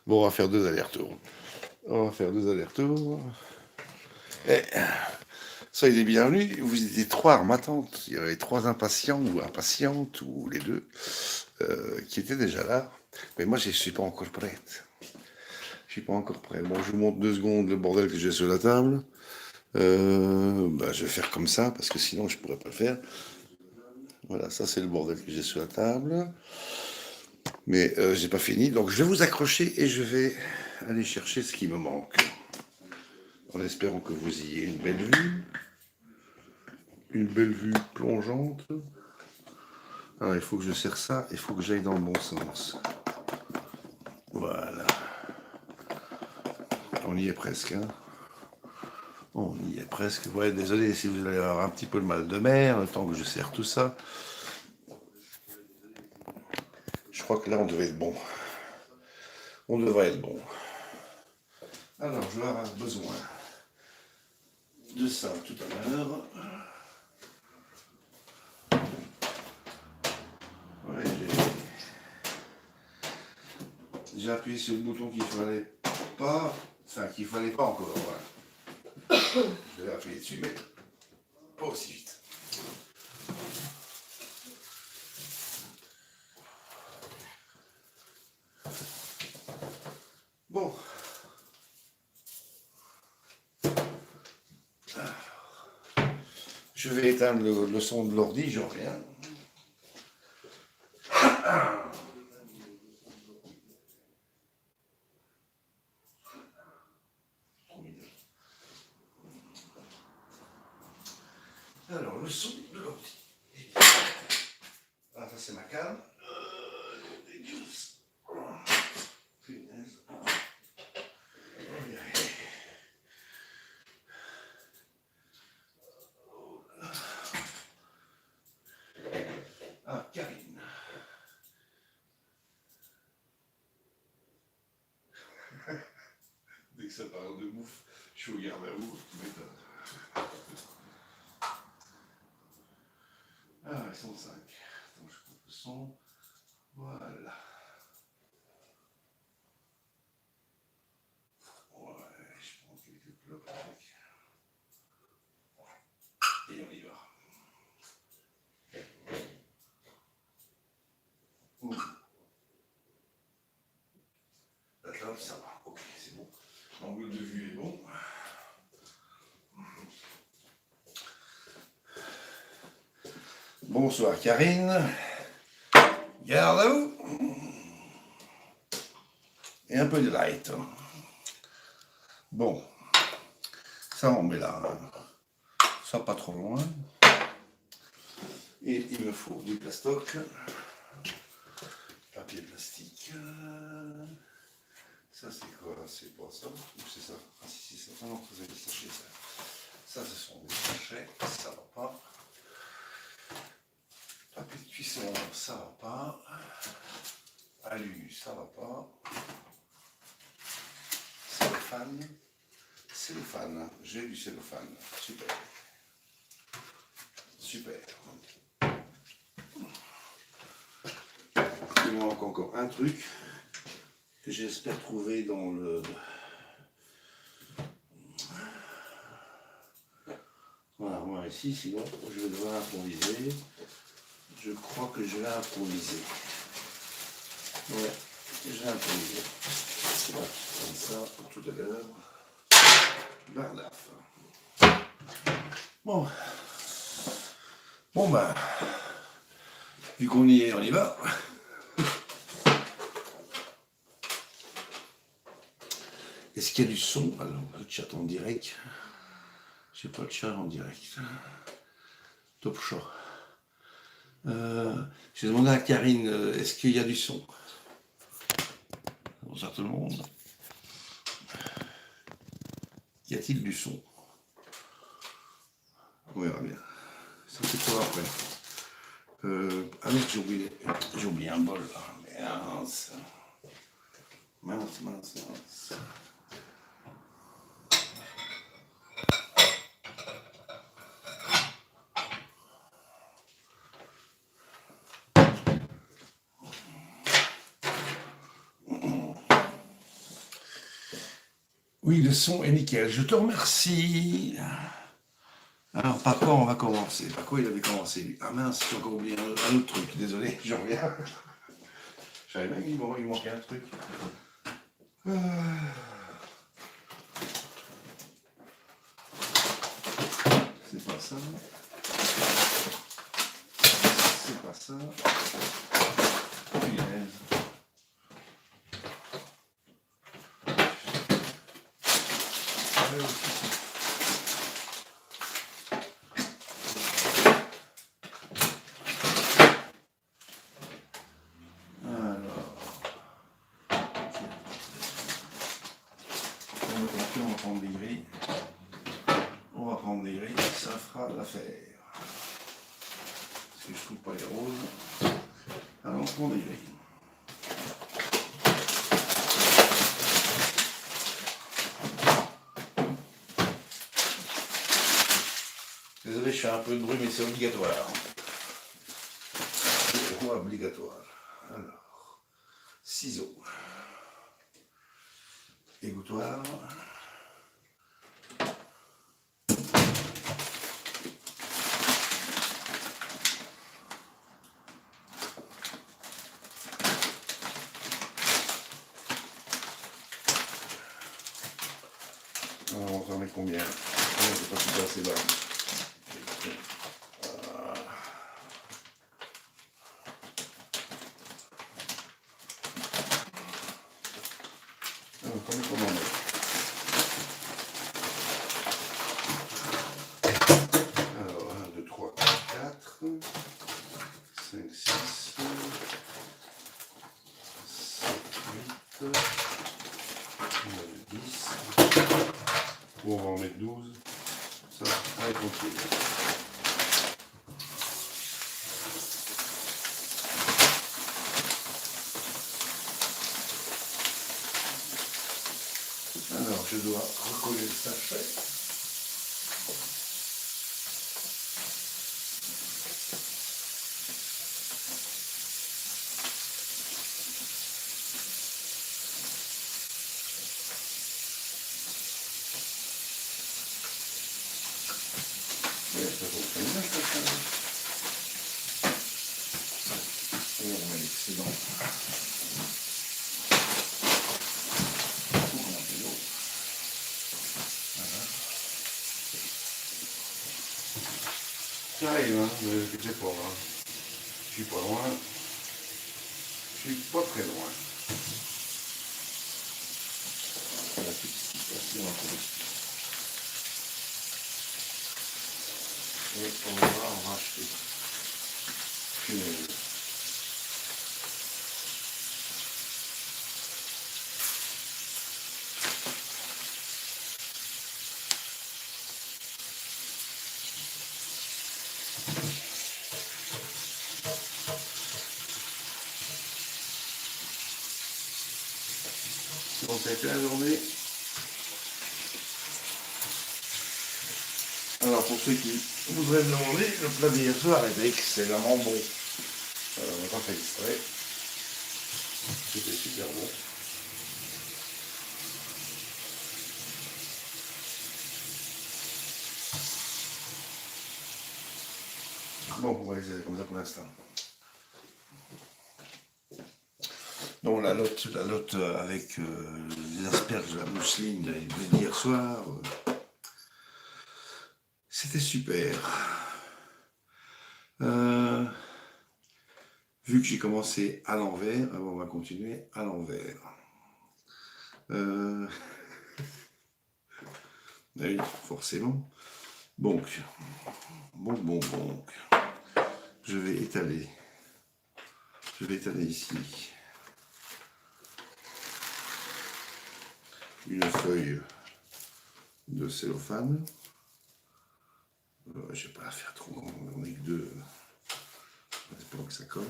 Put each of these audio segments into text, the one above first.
Bon, on va faire deux allers-retours. On va faire deux allers-retours. Et soyez les bienvenus. Vous étiez trois en m'attente. Il y avait trois impatients ou impatientes, ou les deux, qui étaient déjà là. Mais moi, je ne suis pas encore prête. Je suis pas encore prêt. Bon, je vous montre 2 secondes le bordel que j'ai sur la table. Je vais faire comme ça, parce que sinon, je pourrais pas le faire. Voilà, ça, c'est le bordel que j'ai sur la table. Mais j'ai pas fini. Donc, je vais vous accrocher et je vais aller chercher ce qui me manque. En espérant que vous ayez une belle vue. Une belle vue plongeante. Alors, il faut que je serre ça, il faut que j'aille dans le bon sens. Voilà. On y est presque. Hein. On y est presque. Ouais, désolé si vous allez avoir un petit peu de mal de mer, le temps que je serre tout ça. Je crois que là, on devait être bon. On devrait être bon. Alors, je vais avoir besoin de ça tout à l'heure. Ouais, j'ai appuyé sur le bouton qu'il fallait pas. Enfin, qu'il fallait pas encore. Voilà. Je vais appuyer dessus, mais pas aussi vite. Bon. Je vais éteindre le son de l'ordi, j'en reviens. Alors, le son de l'ordi. Ah, ça c'est ma cam. Ah, Karine. Dès que ça parle de bouffe, je suis au garde à vous, tu m'étonnes. Ah, 105. Attends, je coupe le son. Voilà. Ouais, je prends quelques clopes avec. Et on y va. Ouh. La clope, ça va. Ok, c'est bon. L'angle de vue est bon. Bonsoir Karine. Garde à vous. Et un peu de light. Bon. Ça, on met là. Ça, pas trop loin. Et il me faut du plastoc. Papier plastique. Ça, c'est quoi? C'est pas ça? Ou c'est ça? Ah, si, c'est ça. Ah non, ça, c'est des sachets, ça. Ça, ce sont des sachets. Ça va pas. Papier de cuisson, ça va pas. Alu, ça va pas. Cellophane. Cellophane. J'ai du cellophane. Super. Super. Il me manque encore un truc que j'espère trouver dans le... Voilà, moi ici, sinon je vais devoir improviser. Je crois que je vais improviser. Ouais, je vais improviser. Voilà, comme ça, pour tout à l'heure. Bardaf. Bon. Bon ben, vu qu'on y est, on y va. Est-ce qu'il y a du son? Alors, le chat en direct. J'ai pas le chat en direct. Top show. J'ai demandé à Karine, est-ce qu'il y a du son? Bonsoir tout le monde. Y a-t-il du son? On verra bien. Ça c'est pour après. Ah merde, j'ai oublié un bol. Mince. Mince. Oui, le son est nickel. Je te remercie. Alors, par quoi on va commencer? Par quoi il avait commencé, lui? Ah mince, j'ai encore oublié un autre truc. Désolé, je reviens. J'avais même dit, bon, il manquait un truc. C'est pas ça. C'est pas ça. Punaise. On va prendre des grilles. On va prendre des grilles, ça fera l'affaire. Parce que je trouve pas les roses. Alors on prend des grilles. Désolé, je fais un peu de bruit, mais c'est obligatoire. C'est obligatoire. Alors, ciseaux. Égouttoir. Alors, on en met combien? C'est pas tout assez bas. Alors, comment on met? Alors, 1, 2, 3, 4, 5, 6, 7, 8, 9, 10. Ou on va en mettre 12. Ça, allez, continue. Alors, je dois recoller le sachet. Ça fonctionne bien, ça. Et on met l'excédent. Ça arrive, hein, ne vous inquiétez pas. Hein. Je suis pas loin. Je suis pas très loin. La petite situation encore. Et on va en racheter. Punaise. Bon, ça a été la journée. Alors, pour ceux qui voudraient me demander, le plat d'hier soir était excellemment bon. On n'a pas fait exprès. C'était super bon. Bon, on va laisser comme ça pour l'instant. Donc la lotte avec les asperges de la mousseline d'hier soir, c'était super. Vu que j'ai commencé à l'envers, on va continuer à l'envers. Oui, forcément. Donc, je vais étaler ici une feuille de cellophane. Je ne vais pas la faire trop grande, on n'est que deux. J'espère que ça colle.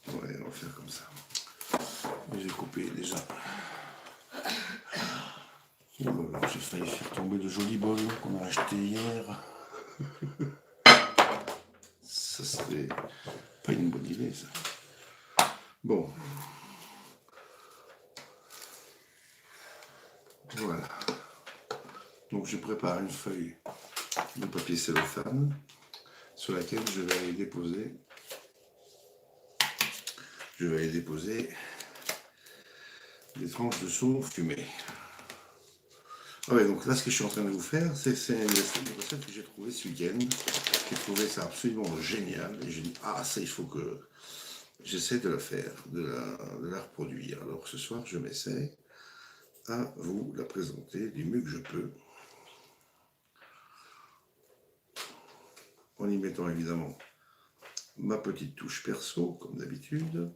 Ouais, on va faire comme ça. J'ai coupé déjà. J'ai failli faire tomber le joli bol qu'on a acheté hier. Ça serait pas une bonne idée, ça. Bon. Voilà. Donc je prépare une feuille de papier cellophane sur laquelle je vais aller déposer. Des tranches de saumon fumé. Ah ouais, donc là, ce que je suis en train de vous faire, c'est une recette que j'ai trouvée ce week-end. J'ai trouvé ça absolument génial. Et j'ai dit, ah, ça, il faut que j'essaie de la faire, de la reproduire. Alors ce soir, je m'essaie à vous la présenter du mieux que je peux. En y mettant évidemment ma petite touche perso, comme d'habitude.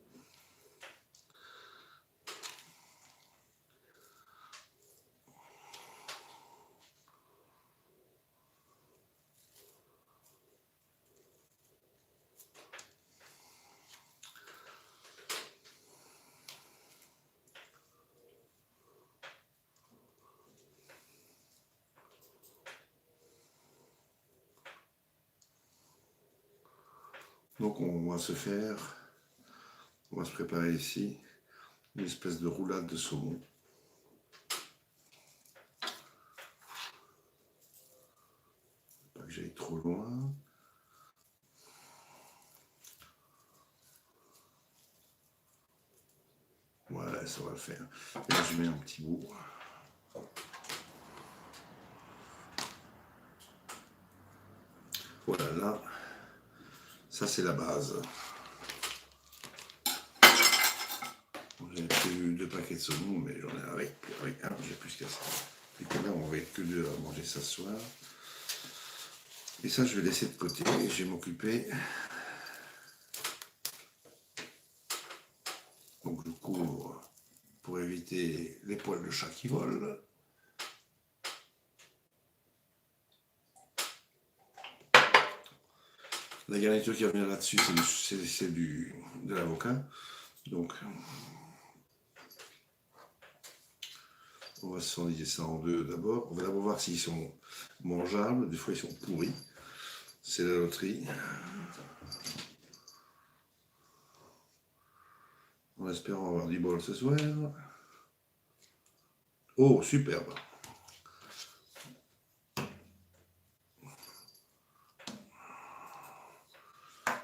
Donc on va se préparer ici une espèce de roulade de saumon. Pas que j'aille trop loin. Voilà, ça va le faire. Et là, je mets un petit bout. Voilà, là, ça c'est la base. J'avais prévu 2 paquets de saumon, mais j'en ai avec un, j'ai plus qu'à ça. Et que là, on va être que 2 à manger ça ce soir. Et ça, je vais laisser de côté et je vais m'occuper. Donc, je couvre pour éviter les poils de chat qui volent. La garniture qui revient là-dessus, c'est de l'avocat. Donc, on va sondier ça en deux d'abord. On va d'abord voir s'ils sont mangeables. Des fois, ils sont pourris. C'est la loterie. En espérant avoir du bol ce soir. Oh, superbe.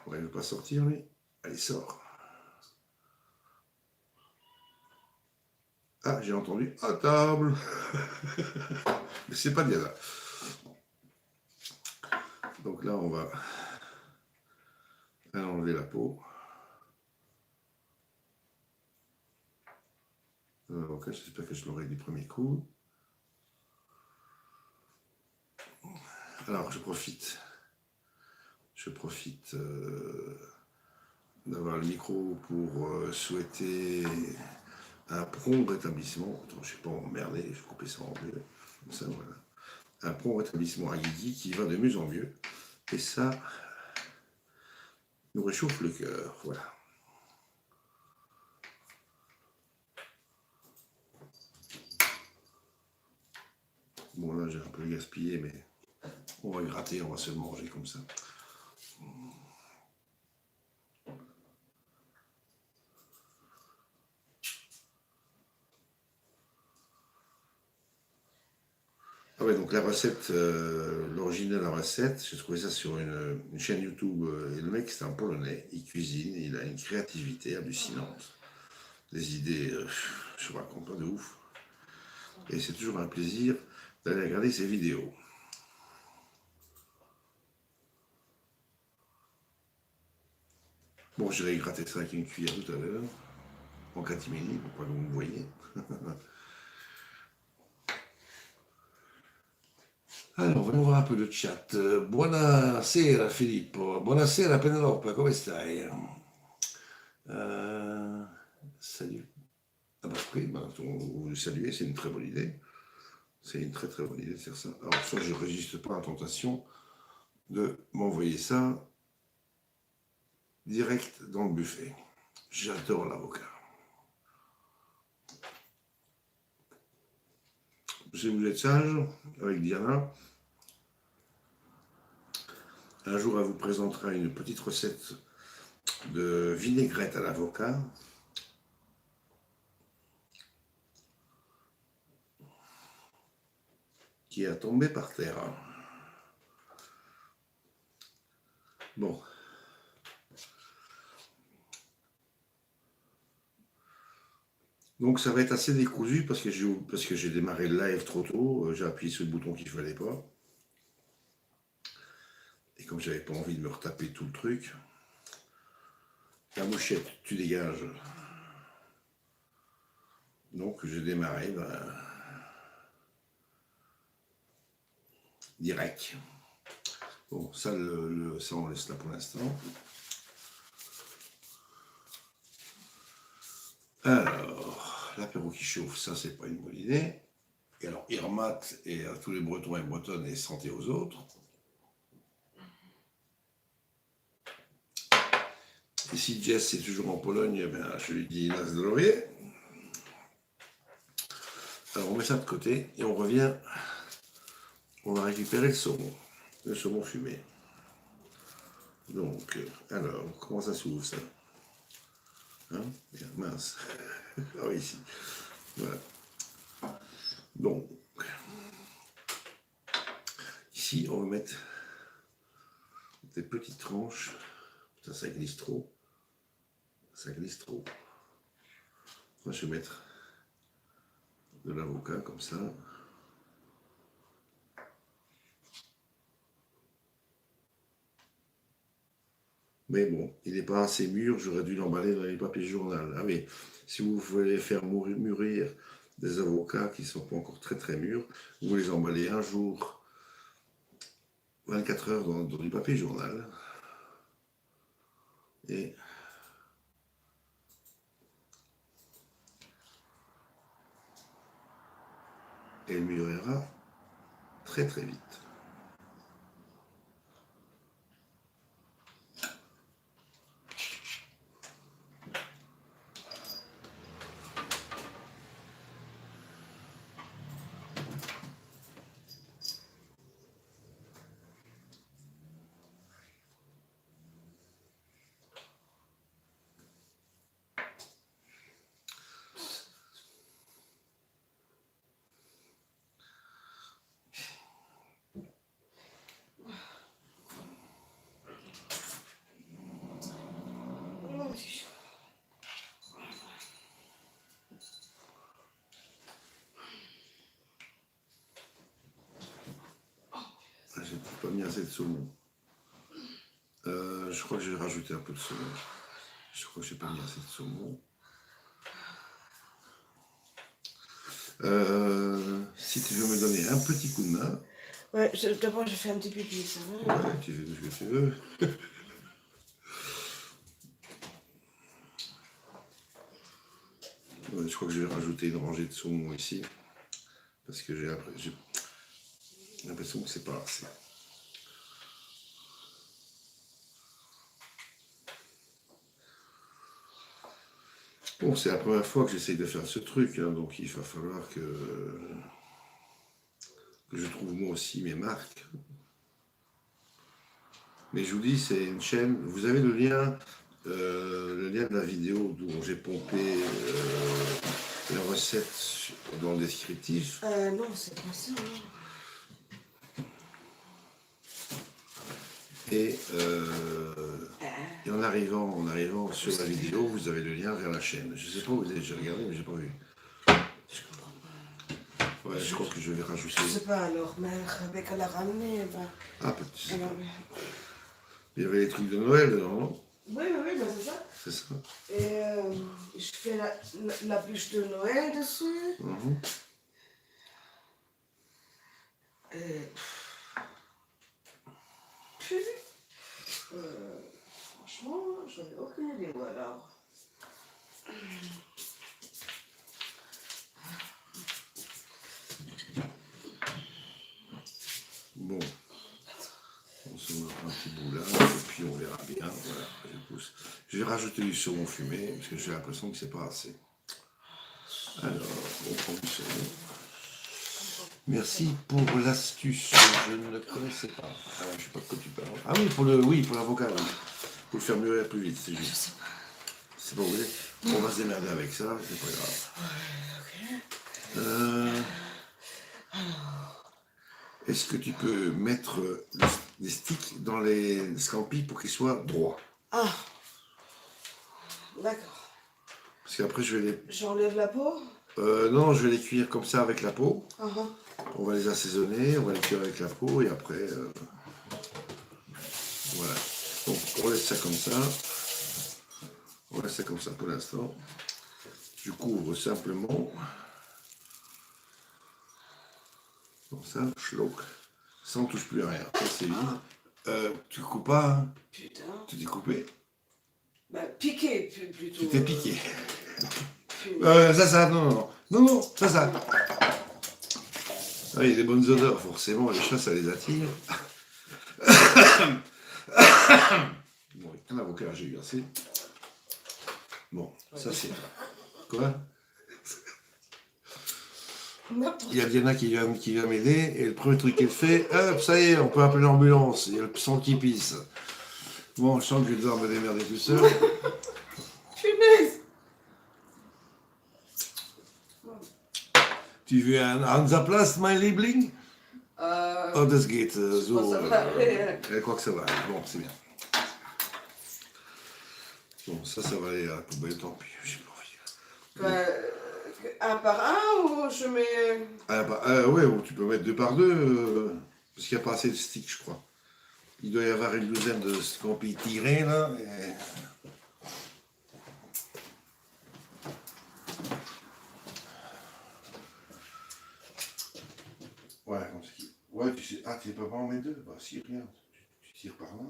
Ouais, il ne veut pas sortir, lui. Allez, sort. Ah, j'ai entendu à table. Mais c'est pas bien là. Donc là, on va enlever la peau. Ok, j'espère que je l'aurai du premier coup. Alors, je profite d'avoir le micro pour souhaiter un prompt rétablissement. Attends, je ne suis pas emmerdé, je vais couper ça en bleu. Comme ça, voilà. Un prompt rétablissement à Guigui qui va de mieux en mieux. Et ça nous réchauffe le cœur. Voilà. Bon, là, j'ai un peu gaspillé, mais on va gratter, on va se le manger comme ça. Ah ouais, donc la recette, l'origine de la recette, j'ai trouvé ça sur une chaîne YouTube. Et le mec, c'est un Polonais, il cuisine, il a une créativité hallucinante. Des idées, je ne raconte pas de ouf. Et c'est toujours un plaisir d'aller regarder ses vidéos. Bon, j'irai gratter ça avec une cuillère tout à l'heure, en catimini, pour pas que vous me voyez. Allora, volevo fare un po' di chat. Buonasera Filippo, buonasera Penelope, come stai? Salut. Ah bah oui, bah, vous le saluez, c'est une très bonne idée. C'est une très très bonne idée de faire ça. Alors ça, je ne résiste pas à la tentation de m'envoyer ça direct dans le buffet. J'adore l'avocat. Si vous êtes sage, avec Diana, un jour, elle vous présentera une petite recette de vinaigrette à l'avocat. qui est tombé par terre. Bon. Donc ça va être assez décousu parce que j'ai démarré le live trop tôt, j'ai appuyé sur le bouton qu'il ne fallait pas. Et comme j'avais pas envie de me retaper tout le truc, la mouchette, tu dégages. Donc j'ai démarré direct. Bon, ça, ça on laisse là pour l'instant. Alors, l'apéro qui chauffe, ça c'est pas une bonne idée. Et alors, Irmat et à tous les Bretons et Bretonnes et santé aux autres. Et si Jess est toujours en Pologne, eh bien, je lui dis Nas de laurier. Alors on met ça de côté et on revient. On va récupérer le saumon fumé. Donc, alors, comment ça s'ouvre ça? Hein? Mince. Ah oui, ici. Voilà. Donc, ici, on va mettre des petites tranches. Ça glisse trop. Ça glisse trop. Moi, je vais mettre de l'avocat comme ça. Mais bon, il n'est pas assez mûr, j'aurais dû l'emballer dans les papiers journal. Ah oui, si vous voulez faire mûrir des avocats qui ne sont pas encore très très mûrs, vous les emballez un jour, 24 heures dans du papier journal. Et elle mûrira très très vite. J'ai pas mis assez de saumon. Je crois que j'ai rajouté un peu de saumon. Je crois que j'ai pas mis assez de saumon. Si tu veux me donner un petit coup de main. Ouais, d'abord je fais un petit pipi, ça va? Ouais, tu fais ce que tu veux. Ouais, je crois que je vais rajouter une rangée de saumon ici. Parce que j'ai l'impression que c'est pas assez. Bon, c'est la première fois que j'essaye de faire ce truc, hein, donc il va falloir que je trouve moi aussi mes marques. Mais je vous dis, c'est une chaîne. Vous avez le lien de la vidéo dont j'ai pompé la recette dans le descriptif. Non, c'est pas ça, non. Et en arrivant sur la vidéo, vous avez le lien vers la chaîne. Je sais pas, vous avez déjà regardé, mais j'ai pas vu. Je comprends pas. Ouais, je crois que je vais rajouter. Je sais pas alors, mais Rebecca l'a ramené. Ben. Ah, petit. Alors, Il y avait les trucs de Noël dedans, non? oui, ben c'est ça. C'est ça. Et je fais la bûche de Noël dessus. Et... franchement, j'en ai aucune idée, ou alors. Bon. On se met un petit bout là, et puis on verra bien. Voilà, je pousse. Je vais rajouter du saumon fumé, parce que j'ai l'impression que c'est pas assez. Alors, on prend du saumon. Merci pour l'astuce, je ne le connaissais pas. Je ne sais pas de quoi tu parles. Ah oui, pour l'avocat, oui. Pour le faire mûrir plus vite, c'est juste. C'est pas vrai. On va se démerder avec ça, c'est pas grave. est-ce que tu peux mettre des sticks dans les scampi pour qu'ils soient droits? Ah, d'accord. Parce qu'après, je vais les... J'enlève la peau. non, je vais les cuire comme ça avec la peau. Uh-huh. On va les assaisonner, on va les cuire avec la peau et après... voilà. Donc, on laisse ça comme ça. On laisse ça comme ça pour l'instant. Je couvre simplement. Comme ça, schlock. Ça, on touche plus à rien. Ça, c'est vide. Tu coupes pas, hein? Putain. Tu t'es coupé? Bah, piqué, plutôt. Tu t'es piqué. Punaise. Ça, non, non, non. Non, non, ça. Ah, il y a des bonnes odeurs, forcément. Les chats, ça les attire. Bon, un avocat, j'ai eu assez. Bon, ça, c'est... Quoi? Il y a Diana qui vient m'aider, et le premier truc qu'elle fait, hop, ça y est, on peut appeler l'ambulance, il y a le sang qui pisse. Bon, je sens que je vais devoir me démerder tout seul. Punaise. Tu veux un Hansaplast, mein Liebling? Oh, das geht so. Ça va aller. Elle croit que ça va aller. Bon, c'est bien. Bon, ça va aller à la poubelle, tant pis, j'ai pas envie. Un par un ou je mets. Ah, bah, ouais, tu peux mettre 2 par 2, parce qu'il n'y a pas assez de sticks, je crois. Il doit y avoir une douzaine de scampi tirés, là. Ouais, comme ça. Ouais, tu sais. Ah, tu sais pas en mettre 2? Bah, si, regarde. Tu tires par là.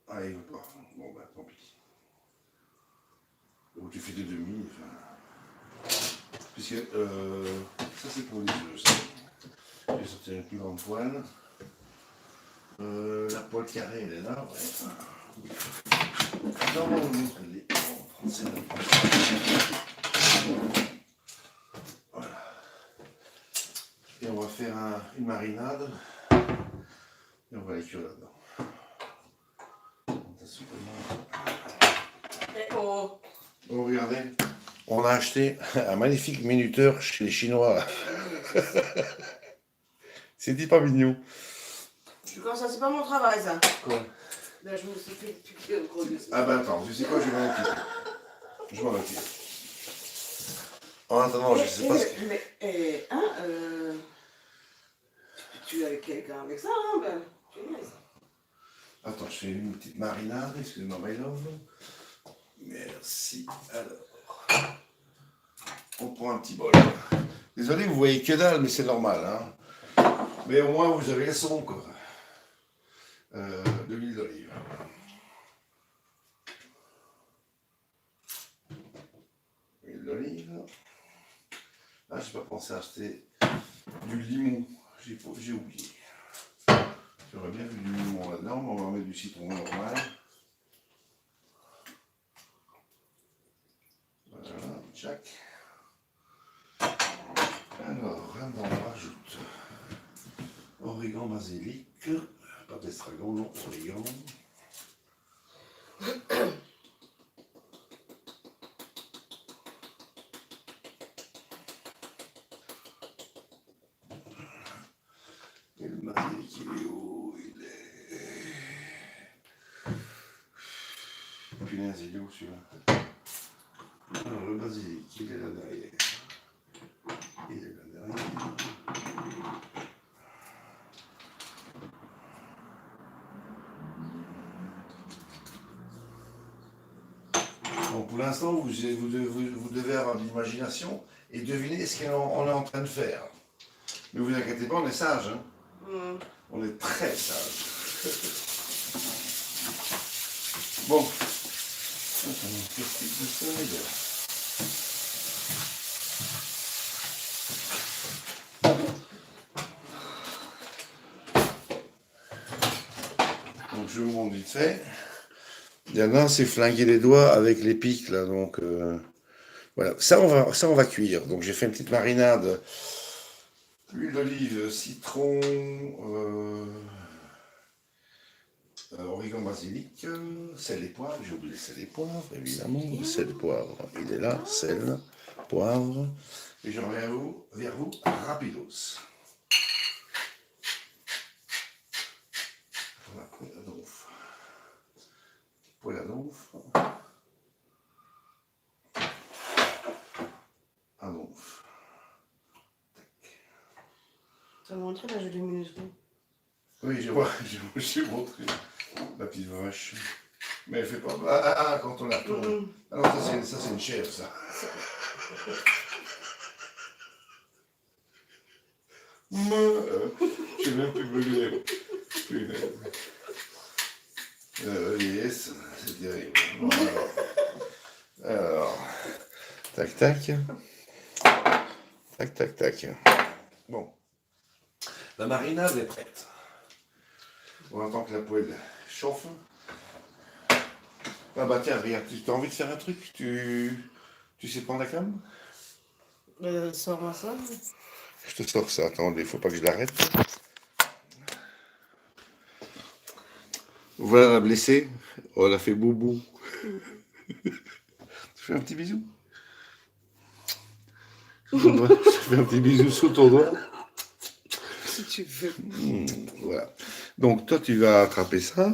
Ah, il veut pas. Bon, bah, tant pis. Donc, tu fais des demi, enfin. Puisque, ça, c'est pour les œufs, ça. Je vais sortir une plus grande poêle. La poêle carrée, elle est là, ouais. Non, non, elle est en français. Voilà. Et on va faire une marinade. Et on va les cuire là-dedans. Oh. Oh, regardez. On a acheté un magnifique minuteur chez les Chinois. C'était pas mignon. Comme ça, c'est pas mon travail, ça. Quoi? Là, je me suis fait piquer le gros de ça. Ah ben attends, tu sais quoi, je vais m'en occuper. Je m'en occupe. En attendant, je sais pas ce que... Mais, tu es avec quelqu'un avec ça, hein, ben, punaise. Attends, je fais une petite marinade, excusez-moi, my love. Merci. Alors, on prend un petit bol. Désolé, vous voyez que dalle, mais c'est normal, hein. Mais au moins, vous avez le son, quoi. De l'huile d'olive. L'huile d'olive. Ah, j'ai pas pensé à acheter du limon. J'ai oublié. J'aurais bien vu du limon là-dedans, mais on va mettre du citron normal. Voilà, tchac. Alors, là-dedans, on rajoute origan, basilic, pas d'estragon, non, origan. Et le basilic, il est où? Il est... Punaise, il est où celui-là? Alors, le basilic, il est là derrière. Il est là derrière. Bon, pour l'instant, vous devez avoir de l'imagination et deviner ce qu'on est en train de faire. Ne vous inquiétez pas, on est sage. Hein. On est très sage. Bon. Donc je vous montre vite fait. Diana s'est flingué les doigts avec les pics là, donc voilà. Ça on va cuire. Donc j'ai fait une petite marinade. Huile d'olive, citron, origan, basilic, sel et poivre. J'ai oublié le sel et poivre, évidemment. Sel et poivre, il est là. Sel, poivre. Et je reviens vers vous rapidos. Poêle à donf. À donf. Ça m'a montré la jolie minute. Oui, j'ai montré la petite vache. Mais elle fait pas. Quand on la tourne. Ah non, ça c'est une chèvre, ça. J'ai même plus beugler. Yes, c'est terrible. Bon, alors, tac, tac. Tac, tac, tac. Bon, la marinade est prête. On attend que la poêle chauffe. Ah bah tiens, regarde, tu as envie de faire un truc? Tu sais prendre la cam? Sors-moi ça. Je te sors ça, attends, il faut pas que je l'arrête. Voilà la blessée. Oh, elle a fait boubou. Tu fais un petit bisou? Je fais un petit bisou sous ton doigt. Si tu veux. Voilà. Donc toi, tu vas attraper ça.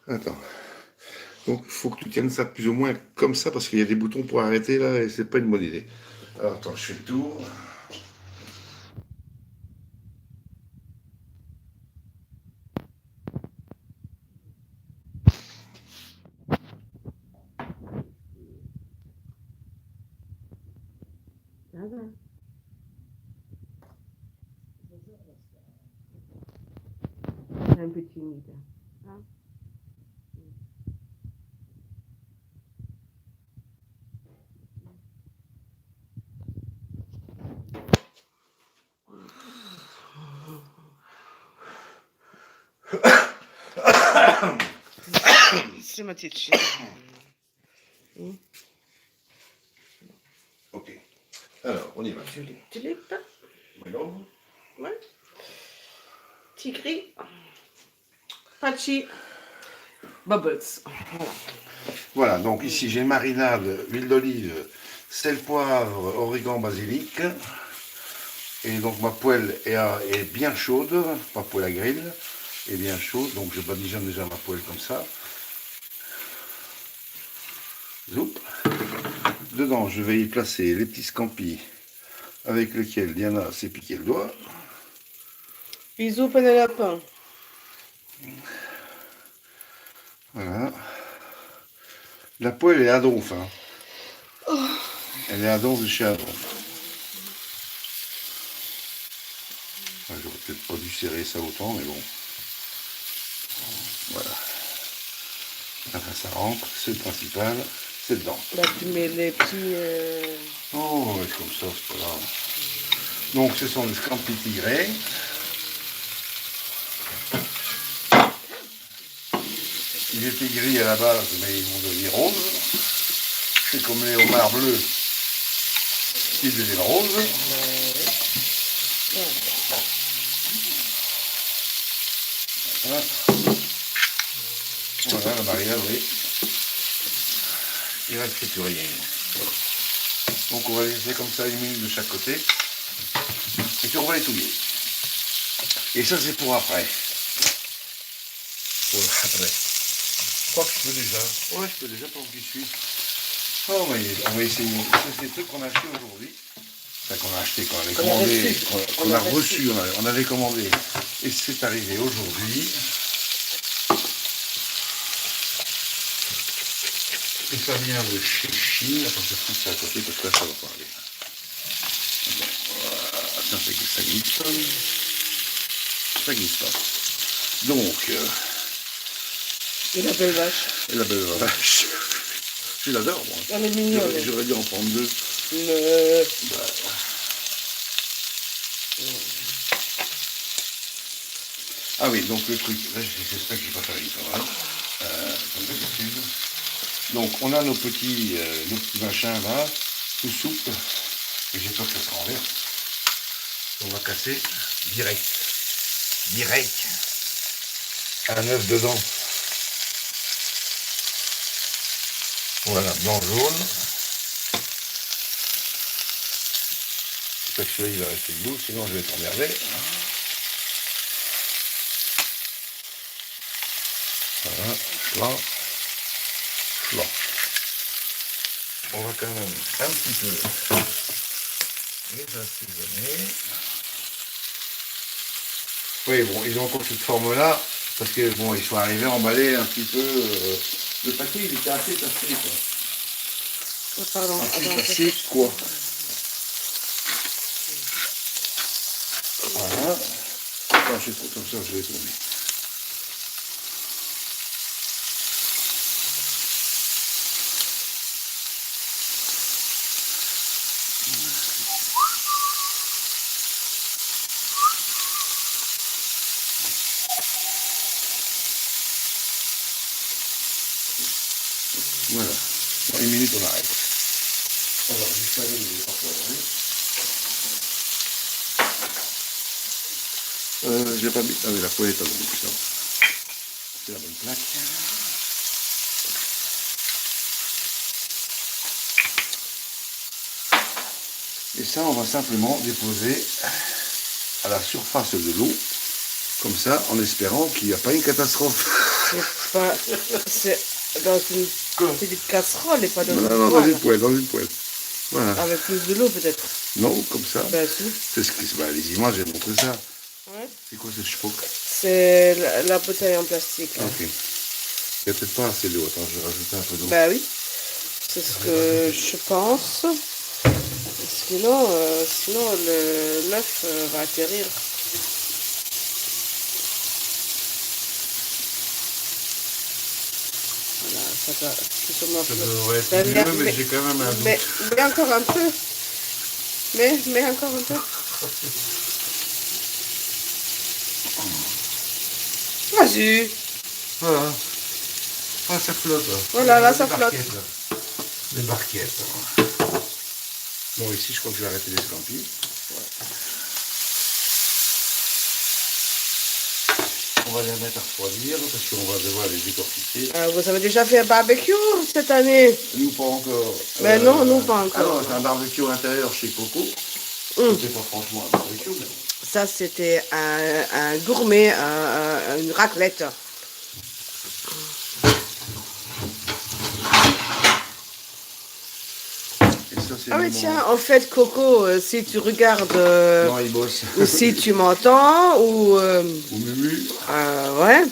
Attends. Donc il faut que tu tiennes ça plus ou moins comme ça parce qu'il y a des boutons pour arrêter là et c'est pas une bonne idée. Alors attends, je fais le tour. Un peu timide. Hein? C'est ma petite chienne. Ok. Alors, on y va. Jolie tulipe. Alors, Ouais. Tigri. Pachi. Bubbles. Voilà. voilà, donc ici j'ai marinade, huile d'olive, sel, poivre, origan, basilic. Et donc ma poêle est bien chaude, ma poêle à grill est bien chaude, donc je badigeonne déjà ma poêle comme ça. Zoup. Dedans, je vais y placer les petits scampis avec lesquels Diana s'est piqué le doigt. Bisous, Pénélope. Voilà. La poêle est à donf. Hein. Elle est à donf de chez Adonf. Enfin, j'aurais peut-être pas dû serrer ça autant, mais bon. Voilà. Enfin, ça rentre, c'est le principal, c'est dedans. Là, tu mets les petits. Oh, ouais, comme ça, c'est pas grave. Donc, ce sont des scampis tigrés. Ils étaient gris à la base, mais ils vont devenir roses. C'est comme les homards bleus. Ils deviennent roses. Voilà, voilà la marinade, oui. Il reste plus rien. Donc on va les laisser comme ça 1 minute de chaque côté. Et puis on va les touiller. Et ça c'est pour après. Pour après. Je crois que je peux déjà. Ouais, je peux déjà pour que j'y suis. Oh, on va essayer. Ça, c'est des trucs qu'on a achetés aujourd'hui. Enfin, qu'on a acheté, qu'on avait commandé, qu'on a reçu, on avait commandé. Et c'est arrivé aujourd'hui. Et ça vient de chez Chine. Attends, je prends ça à côté parce que là, ça va pas aller. Voilà, ça fait que ça glisse pas. Ça glisse pas. Donc. Et la belle vache. Et la belle vache. Je l'adore, moi. Elle est mignonne. J'aurais dû en prendre 2. Bah. Ah oui, donc le truc, là j'espère que je vais pas faire vite, hein, comme d'habitude. Donc on a nos petits machins là, tout souple, et j'ai peur que ça se renverse. On va casser direct. Direct. Un œuf dedans. Voilà, blanc, jaune. J'espère que celui-là il va rester debout, sinon je vais être emmerdé. Là, là. On va quand même un petit peu les assaisonner. Oui, bon, ils ont encore cette forme-là, parce que bon, ils sont arrivés à emballer un petit peu. Le paquet, il était assez tassé, quoi. Oh, pardon, Assez attends, tassé, quoi. Voilà. Quand je suis trop comme ça, je vais tourner. Voilà. Dans une minute, on arrête. On va juste aller les parfois. J'ai pas mis. Ah oui, la poêle est à l'eau, putain. C'est la bonne plaque. Et ça, on va simplement déposer à la surface de l'eau, comme ça, en espérant qu'il n'y a pas une catastrophe. c'est pas. C'est dans une petite casserole et pas dans Non, une non, dans poêle. une poêle, dans une poêle. Voilà. Avec plus de l'eau peut-être. Non, comme ça. Ben si. C'est ce qui se. Bah, les images, j'ai montré ça. Ouais. C'est quoi ce schpock? C'est la bouteille en plastique. Là. Ok. Il n'y a peut-être pas assez d'eau. Attends, je vais rajouter un peu d'eau. Ben oui. C'est ce que je pense. Sinon, l'œuf va atterrir. Voilà, ça doit plus ou moins. Ça devrait être Ben, mieux, mais j'ai quand même un doute. mais encore un peu. Mais encore un peu. Vas-y. Voilà. Ah, ça flotte. Là. Voilà, là, ça flotte. Les barquettes. Bon, ici, je crois que je vais arrêter les scampi. Ouais. On va les mettre à refroidir parce qu'on va devoir les décortiquer. Vous avez déjà fait un barbecue cette année? Nous, pas encore. Ben non, nous pas encore. Ah non, c'est un barbecue intérieur chez Coco. C'était pas franchement un barbecue, mais... Ça, c'était un gourmet, une raclette. Ah oui, tiens, en fait, Coco, si tu regardes, non, il bosse. ou si tu m'entends, ou... Ou Mumu. Ouais.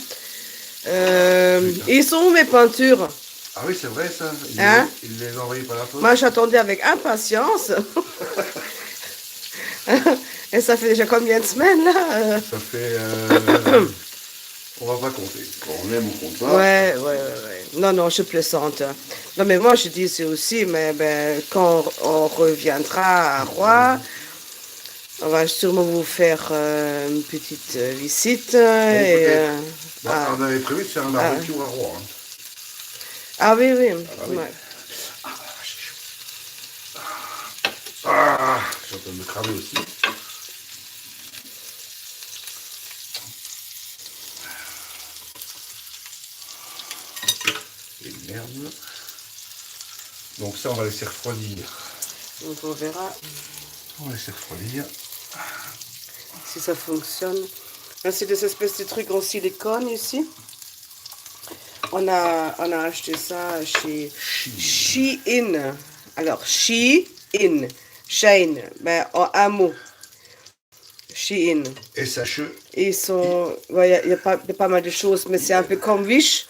Ils sont où mes peintures? Ah oui, c'est vrai ça. Il les a envoyés par la poste. Moi, j'attendais avec impatience. Et ça fait déjà combien de semaines, là Ça fait... on va pas compter. Bon, on aime ou compte pas. Ouais. Non, je plaisante. Non, mais moi, je disais aussi, mais ben, quand on reviendra à Rouen, on va sûrement vous faire une petite visite. On avait prévu de faire un barbecue à Rouen. Hein. Ah oui. Oui. Ouais. Je suis en train de me cramer aussi. Et merde. Donc ça, on va laisser refroidir. Donc on verra. On va laisser refroidir. Si ça fonctionne. C'est des espèces de trucs en silicone ici. On a acheté ça chez Shein. Alors, Shein. Shein. Ben, en un mot. Shein. SHE. Ils sont... Il y a pas mal de choses, mais c'est un peu comme Wish.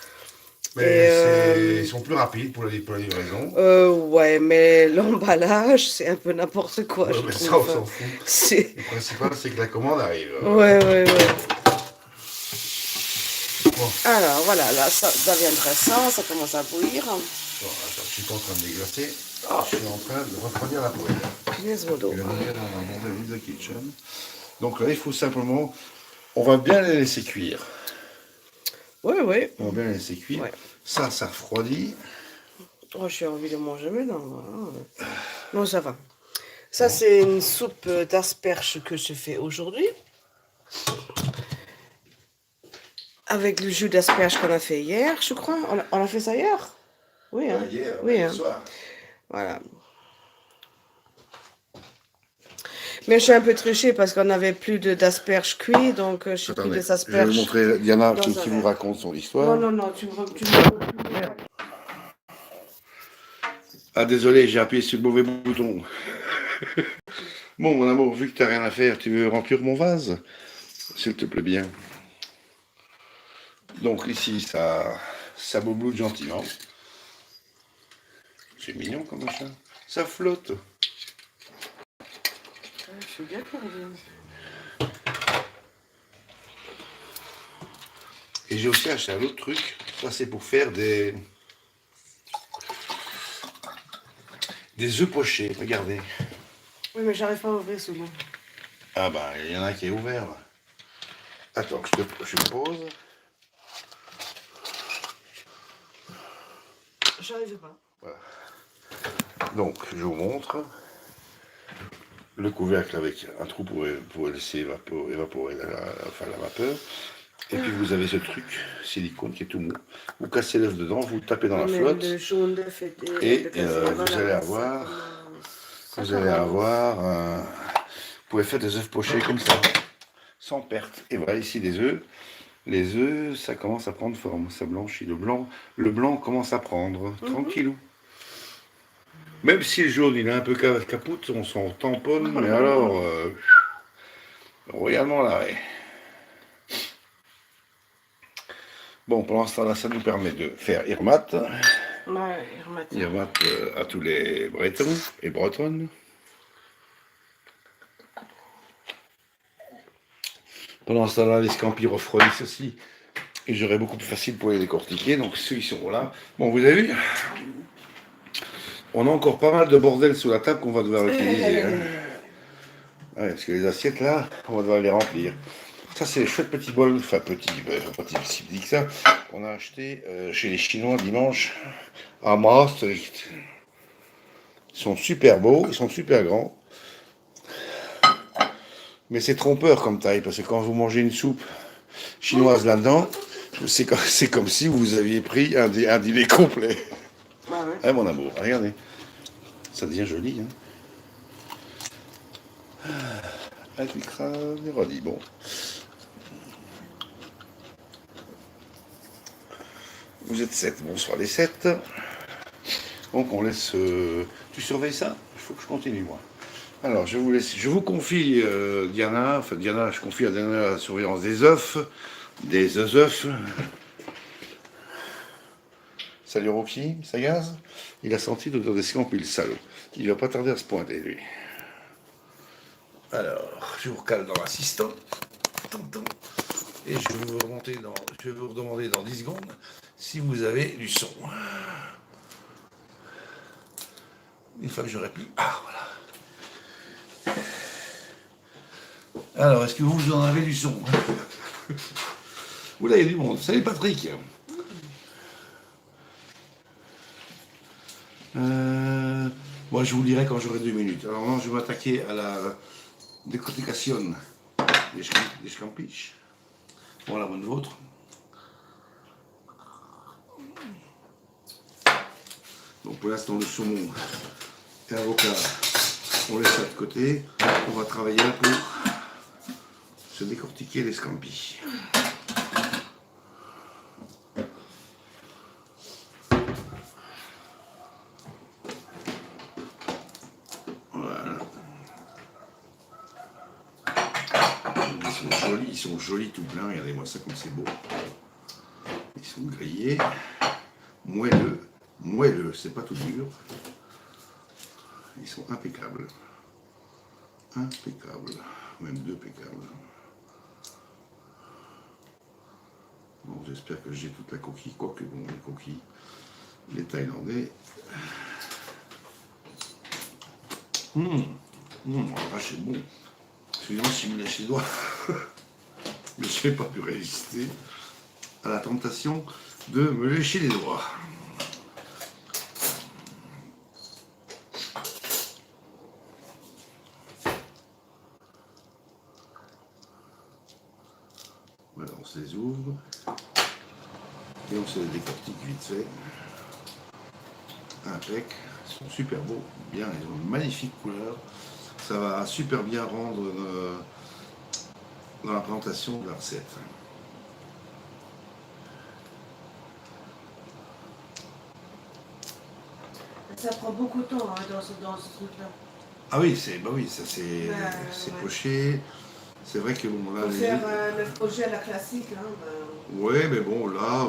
Mais ils sont plus rapides pour la livraison. Ouais, mais l'emballage, c'est un peu n'importe quoi. Ouais, je mais trouve. ça, on s'en fout. Le principal, c'est que la commande arrive. Ouais. Bon. Alors, voilà, là, ça devient intéressant, ça commence à bouillir. Bon, attends, je suis pas en train de déglacer. Je suis en train de refroidir la poêle. Punaise, mon dos. Je vais venir dans un bordel in the kitchen. Donc là, il faut simplement... On va bien les laisser cuire. Oui. On va bien les laisser cuire. Ouais. Ça refroidit. Oh, j'ai envie de manger maintenant. Non, ça va. Ça, c'est une soupe d'asperges que je fais aujourd'hui. Avec le jus d'asperges qu'on a fait hier, je crois. On a fait ça hier? Oui, hein? Hier, Oui, hier hein? soir. Voilà. Mais j'ai un peu triché parce qu'on n'avait plus d'asperges cuites, donc j'ai pris Attendez, des je vais vous asperges montrer Diana dans un qui vous verre. raconte son Non, histoire. non, non, tu me... Merde. Ah désolé, j'ai appuyé sur le mauvais bouton. Bon mon amour, vu que t'as rien à faire, tu veux remplir mon vase? S'il te plaît bien. Donc ici, ça boubloute gentiment. C'est mignon comme machin. Ça flotte. Je suis bien perdue. Et j'ai aussi acheté un autre truc. Ça, c'est pour faire des œufs pochés. Regardez. Oui, mais j'arrive pas à ouvrir souvent. Ah bah, il y en a un qui est ouvert là. Attends, je pose. J'arrive pas. Voilà. Donc, je vous montre. Le couvercle avec un trou pour laisser évaporer la vapeur. Et puis vous avez ce truc silicone qui est tout mou. Vous cassez l'œuf dedans, vous tapez dans la Mais flotte. le jaune d'œuf Et de café avant vous la allez masse, avoir, ça vous allez commence. avoir, vous pouvez faire des œufs pochés comme ça, sans perte. Et voilà ici les œufs, ça commence à prendre forme, ça blanchit. Le blanc commence à prendre, tranquillou. Même si le jaune il est un peu capoute, on s'en tamponne, mais alors, royalement l'arrêt. Bon, pendant ce temps-là, ça nous permet de faire Irmat. Ouais, remettre. Irmat à tous les Bretons et Bretonnes. Pendant ce temps-là, les scampis refroidissent aussi. Et j'aurais beaucoup plus facile pour les décortiquer. Donc ceux qui sont là. Bon, vous avez vu, on a encore pas mal de bordel sous la table qu'on va devoir utiliser. Hein. Ouais, parce que les assiettes là, on va devoir les remplir. Ça, c'est les chouettes petits bols, enfin pas si petit que ça, qu'on a acheté chez les Chinois dimanche à Maastricht. Ils sont super beaux, ils sont super grands. Mais c'est trompeur comme taille, parce que quand vous mangez une soupe chinoise là-dedans, c'est comme si vous aviez pris un dîner complet. Bah ouais. Hein, mon amour, regardez. Ça devient joli. Hein. Avec le crâne et redit. Bon. Vous êtes 7. Bonsoir les 7. Donc on laisse. Tu surveilles ça? Il faut que je continue moi. Alors je vous laisse. Je vous confie Diana. Enfin Diana, je confie à Diana la surveillance des œufs. Des œufs. Salut Rocky, ça gaz? Il a senti l'odeur des scampis, le salaud. Il va pas tarder à se pointer, lui. Alors, je vous recale dans l'assistant. Et je vais vous demander dans 10 secondes si vous avez du son. Une fois que j'aurai pu. Ah, voilà. Alors, est-ce que vous en avez du son? Oula, il y a du monde. Salut Patrick. Moi, je vous dirai quand j'aurai 2 minutes. Alors, non, je vais m'attaquer à la décortication des scampiches. Voilà, bonne vôtre. Donc, pour l'instant, le saumon et l'avocat, on laisse ça de côté. On va travailler un peu se décortiquer les scampis. Voilà. Ils sont jolis tout pleins. Regardez-moi ça comme c'est beau. Ils sont grillés, moelleux, c'est pas tout dur. Ils sont impeccables. Impeccables. Même deux impeccables. Bon, j'espère que j'ai toute la coquille, quoique bon, les coquilles, les Thaïlandais. C'est bon. Excusez-moi si je me lèche les doigts. Mais je n'ai pas pu résister à la tentation de me lécher les doigts. Voilà, on se les ouvre et on se les décortique vite fait. Impec, ils sont super beaux, bien, ils ont une magnifique couleur. Ça va super bien rendre dans la présentation de la recette. Ça prend beaucoup de temps hein, dans ce truc-là. Ah oui, ça c'est Ouais. poché. C'est vrai que bon, là, Pour faire le projet à la classique, hein, ouais, mais bon, là,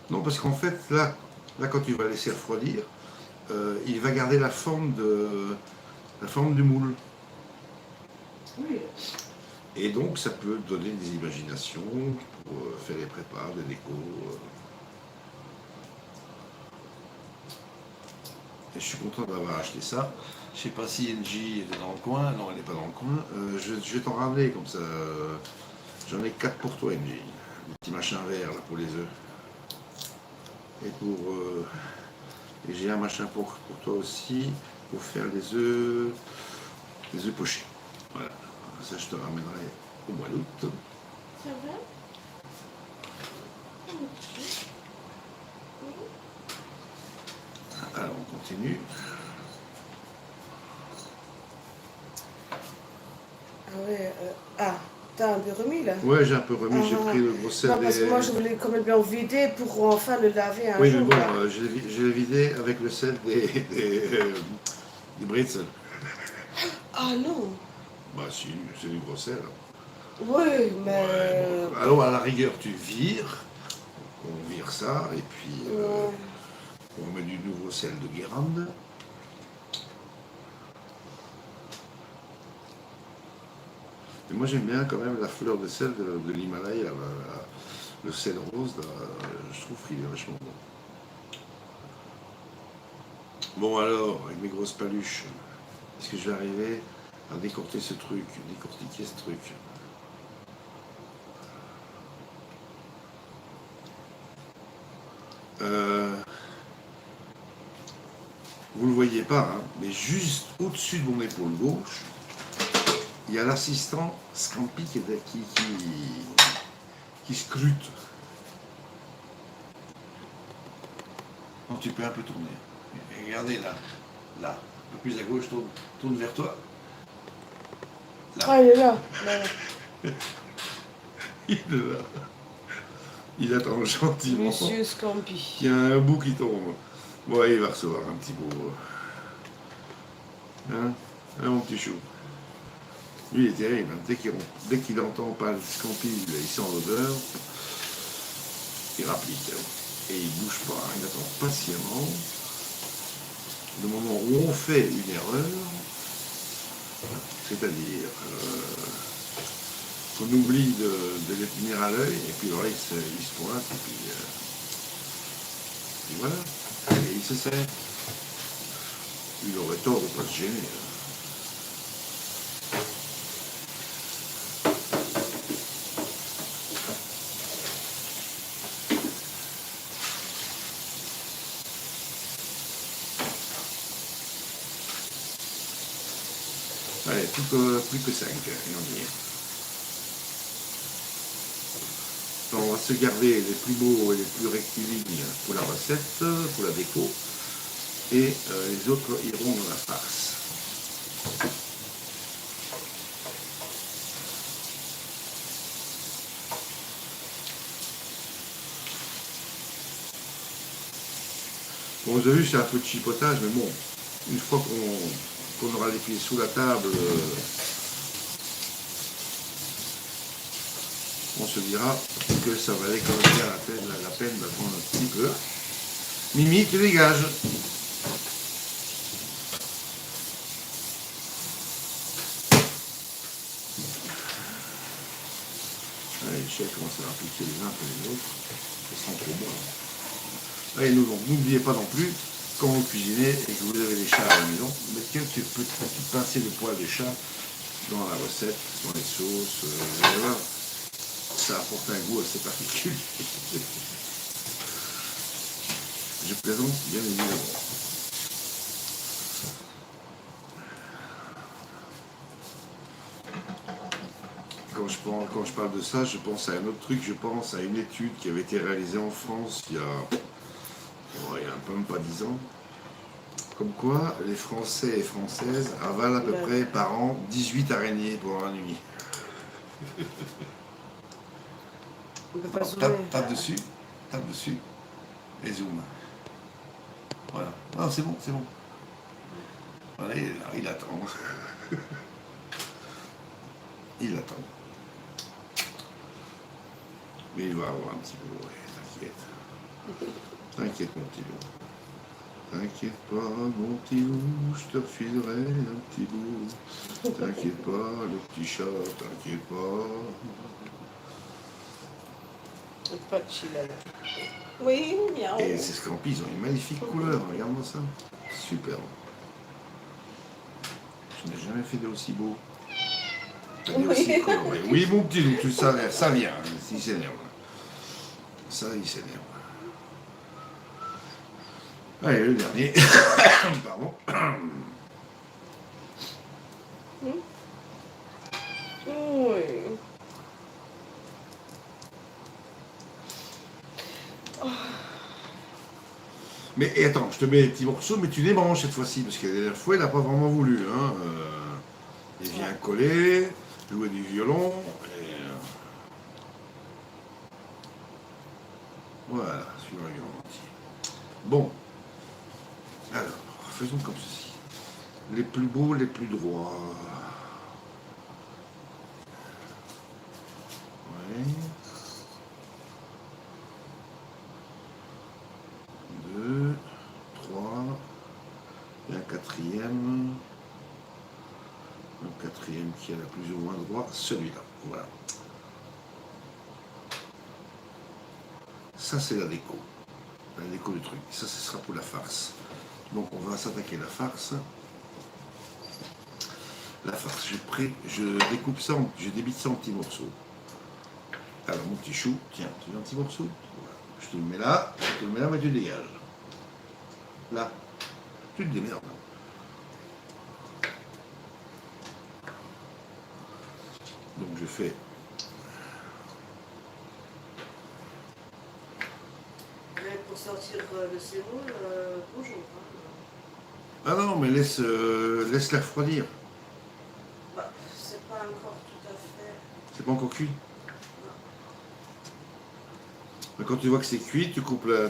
non, parce qu'en fait, là, quand tu vas laisser refroidir, il va garder la forme du moule. oui. Et donc, ça peut donner des imaginations pour faire des prépares, des décos. Et je suis content d'avoir acheté ça. Je sais pas si NJ était dans le coin. Non, elle n'est pas dans le coin. Je vais t'en ramener comme ça. J'en ai 4 pour toi, NJ. Des petits machins verts là, pour les œufs. Et et j'ai un machin pour toi aussi, pour faire les œufs pochés. Voilà. Ça, je te ramènerai au mois d'août. C'est vrai? Alors, on continue. Ah ouais. T'as un peu remis là? Ouais, j'ai un peu remis, j'ai Ah, pris le gros sel non, parce que des... moi je voulais quand même bien vider pour enfin le laver un Oui, mais jour. bon, Là. je l'ai vidé avec le sel des bretzels. Ah non! Bah si, c'est du gros sel. Oui, mais. Ouais, bon. Alors, à la rigueur, tu vires. On vire ça, et puis Ouais. on met du nouveau sel de Guérande. Et moi, j'aime bien quand même la fleur de sel de l'Himalaya, le sel rose, là, je trouve qu'il est vachement bon. Bon alors, avec mes grosses paluches, est-ce que je vais arriver à décortiquer ce truc? Euh, Vous ne le voyez pas, hein, mais juste au-dessus de mon épaule gauche, il y a l'assistant Scampi qui scrute. Non, tu peux un peu tourner. Et regardez là, là, un peu plus à gauche, tourne vers toi. Là. Ah, il est là. Il est là. Il attend gentiment. Monsieur Scampi. Il y a un bout qui tombe. Bon, il va recevoir un petit bout. Hein, mon petit chou. Lui, il est terrible. Hein. Dès qu'il entend pas le Scampi, il sent l'odeur, il rapplique. Hein. Et il bouge pas. Hein. Il attend patiemment. Le moment où on fait une erreur, c'est-à-dire qu'on oublie de les tenir à l'œil, et puis là, il se pointe, et puis voilà. Et il se sert. Il aurait tort de ne pas se gêner. Hein. Allez, plus que 5, et on y est. On va se garder les plus beaux et les plus rectilignes pour la recette, pour la déco, et les autres iront dans la farce. Bon, vous avez vu, c'est un peu de chipotage, mais bon, une fois qu'on aura les pieds sous la table, on se dira que ça valait quand même bien la peine d'attendre un petit peu. Mimi, tu dégages. Allez, les chefs commencent à appliquer les uns après les autres. Ça sent trop bon. Allez, n'oubliez pas non plus, quand vous cuisinez et que vous avez des chats à la maison, mettez un petit pincée de poils de chat dans la recette, dans les sauces. Voilà. Ça apporte un goût assez particulier. Je plaisante, bien évidemment. Quand je parle de ça, je pense à un autre truc, je pense à une étude qui avait été réalisée en France il y a même pas 10 ans, Comme quoi, les Français et Françaises avalent à peu près par an 18 araignées pour la nuit. On peut pas Tape dessus, et zoom. Voilà. Non, c'est bon, c'est bon. Voilà, il est là, il attend. Il attend. Mais il va avoir un petit peu, ouais, t'inquiète. T'inquiète, mon petit loup. T'inquiète pas, mon petit loup, je te refilerai un petit bout. T'inquiète pas, le petit chat, t'inquiète pas. Pas de chila là. Oui, miaou. Et ces scampis, ils ont une magnifique couleur, regarde-moi ça. Superbe. Je n'ai jamais fait de aussi beau. Oui. Aussi coloré. Oui, mon petit loup, ça vient, il s'énerve. Ça, il s'énerve. Allez, le dernier. Pardon. Oui. Mais et attends, je te mets les petits morceaux, mais tu les branches cette fois-ci, parce que la dernière fois, il n'a pas vraiment voulu. Hein. Il vient coller, jouer du violon. Et, voilà, suivant le violon entier. Bon, alors, faisons comme ceci. Les plus beaux, les plus droits. Ouais. 2, 3, et un quatrième. Un quatrième qui est la plus ou moins droit, celui-là. Voilà. Ça, c'est la déco. La déco du truc. Ça, ce sera pour la farce. Donc, on va s'attaquer à la farce. La farce, je découpe ça, je débite ça en petits morceaux. Alors, mon petit chou, tiens, tu veux un petit morceau? Voilà. Je te le mets là, mais tu dégages. Là, tu te démerdes. Donc, je fais. Mais pour sortir le sirop, bonjour. Ah non, mais laisse-la refroidir. Bah, c'est pas encore tout à fait. C'est pas encore cuit. Mais quand tu vois que c'est cuit, tu coupes le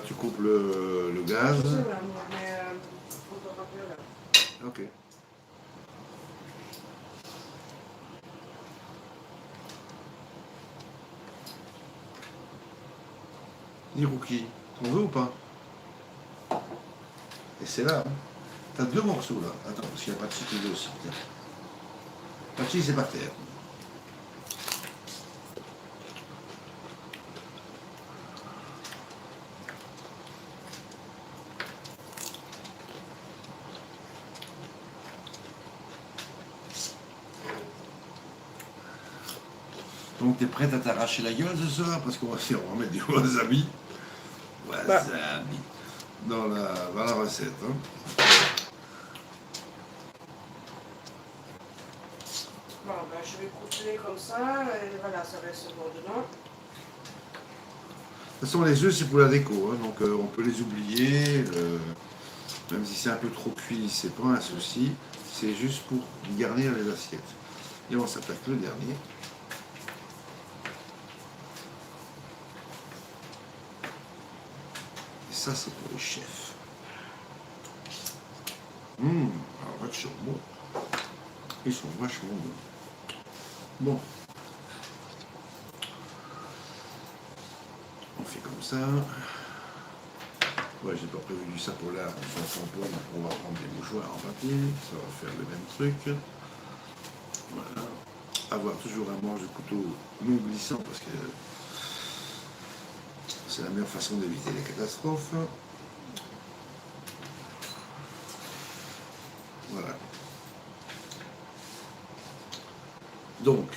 gaz. Je sais, mais faut te rappeler là. Ok. Dis Rookie, t'en veux ou pas? Et c'est là. Hein. T'as deux morceaux là. Attends, parce qu'il n'y a pas de chiquet aussi. Tiens. Pachi, c'est par terre. Donc t'es prête à t'arracher la gueule ce soir? Parce qu'on va mettre du wasabi. Wasabi. Dans la recette. Hein. Bon, ben, je vais couper comme ça, et voilà, ça reste bon dedans. De toute façon, les œufs, c'est pour la déco. Hein, donc on peut les oublier. Même si c'est un peu trop cuit, c'est pas un souci. C'est juste pour garnir les assiettes. Et on s'attaque le dernier. Et ça, c'est pour les chefs. Alors, vachement bon. Ils sont vachement bons. Bon. On fait comme ça. Ouais, j'ai pas prévu du sapolard en tampon, on va prendre des mouchoirs en papier, ça va faire le même truc. Voilà. Avoir toujours un manche de couteau non glissant parce que c'est la meilleure façon d'éviter les catastrophes. Voilà. Donc,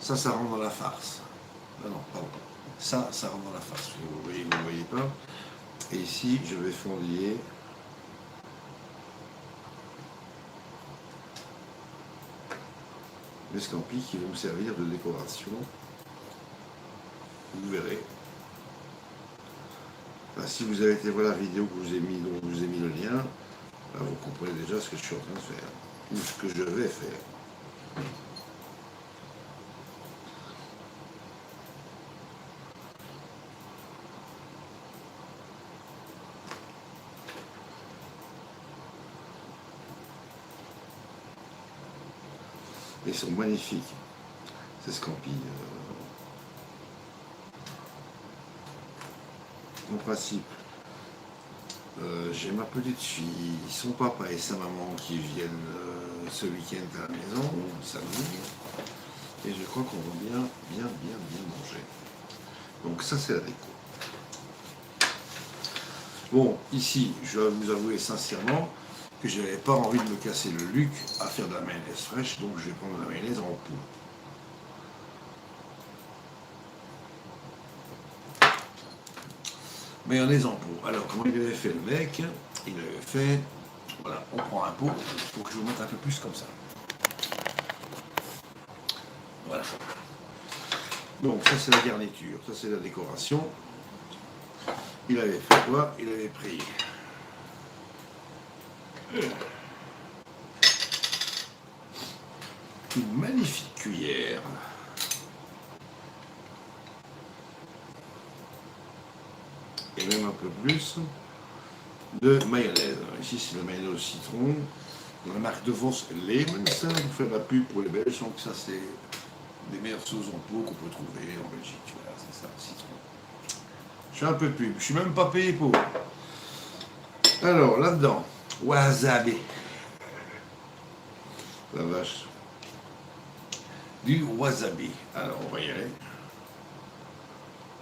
ça rentre dans la farce. Ah non, pardon. Ça rentre dans la farce. Vous ne voyez pas. Et ici, je vais fondiller les scampis qui vont me servir de décoration. Vous verrez. Enfin, si vous avez été voir la vidéo que je vous ai mis, dont je vous ai mis le lien, comprenez déjà ce que je suis en train de faire, ou ce que je vais faire. Ils sont magnifiques, ces scampis. En principe, j'ai ma petite fille, son papa et sa maman qui viennent ce week-end à la maison, samedi, et je crois qu'on va bien manger. Donc ça c'est la déco. Bon, ici, je dois vous avouer sincèrement que je n'avais pas envie de me casser le luc à faire de la mayonnaise fraîche, donc je vais prendre de la mayonnaise en poudre. Mayonnaise en pot. Alors, comment il avait fait le mec? Il avait fait, voilà, on prend un pot, il faut que je vous mette un peu plus comme ça. Voilà. Donc, ça c'est la garniture, ça c'est la décoration. Il avait fait quoi? Il avait pris une magnifique cuillère et même un peu plus de mayonnaise. Ici, c'est la mayonnaise au citron. Dans la marque de Vos Lemons, vous faites la pub pour les Belges, donc ça, c'est des meilleures sauces en pot qu'on peut trouver en Belgique. Voilà, c'est ça, citron. Je fais un peu de pub, je suis même pas payé pour. Alors, là-dedans, wasabi. La vache. Du wasabi. Alors, on va y aller.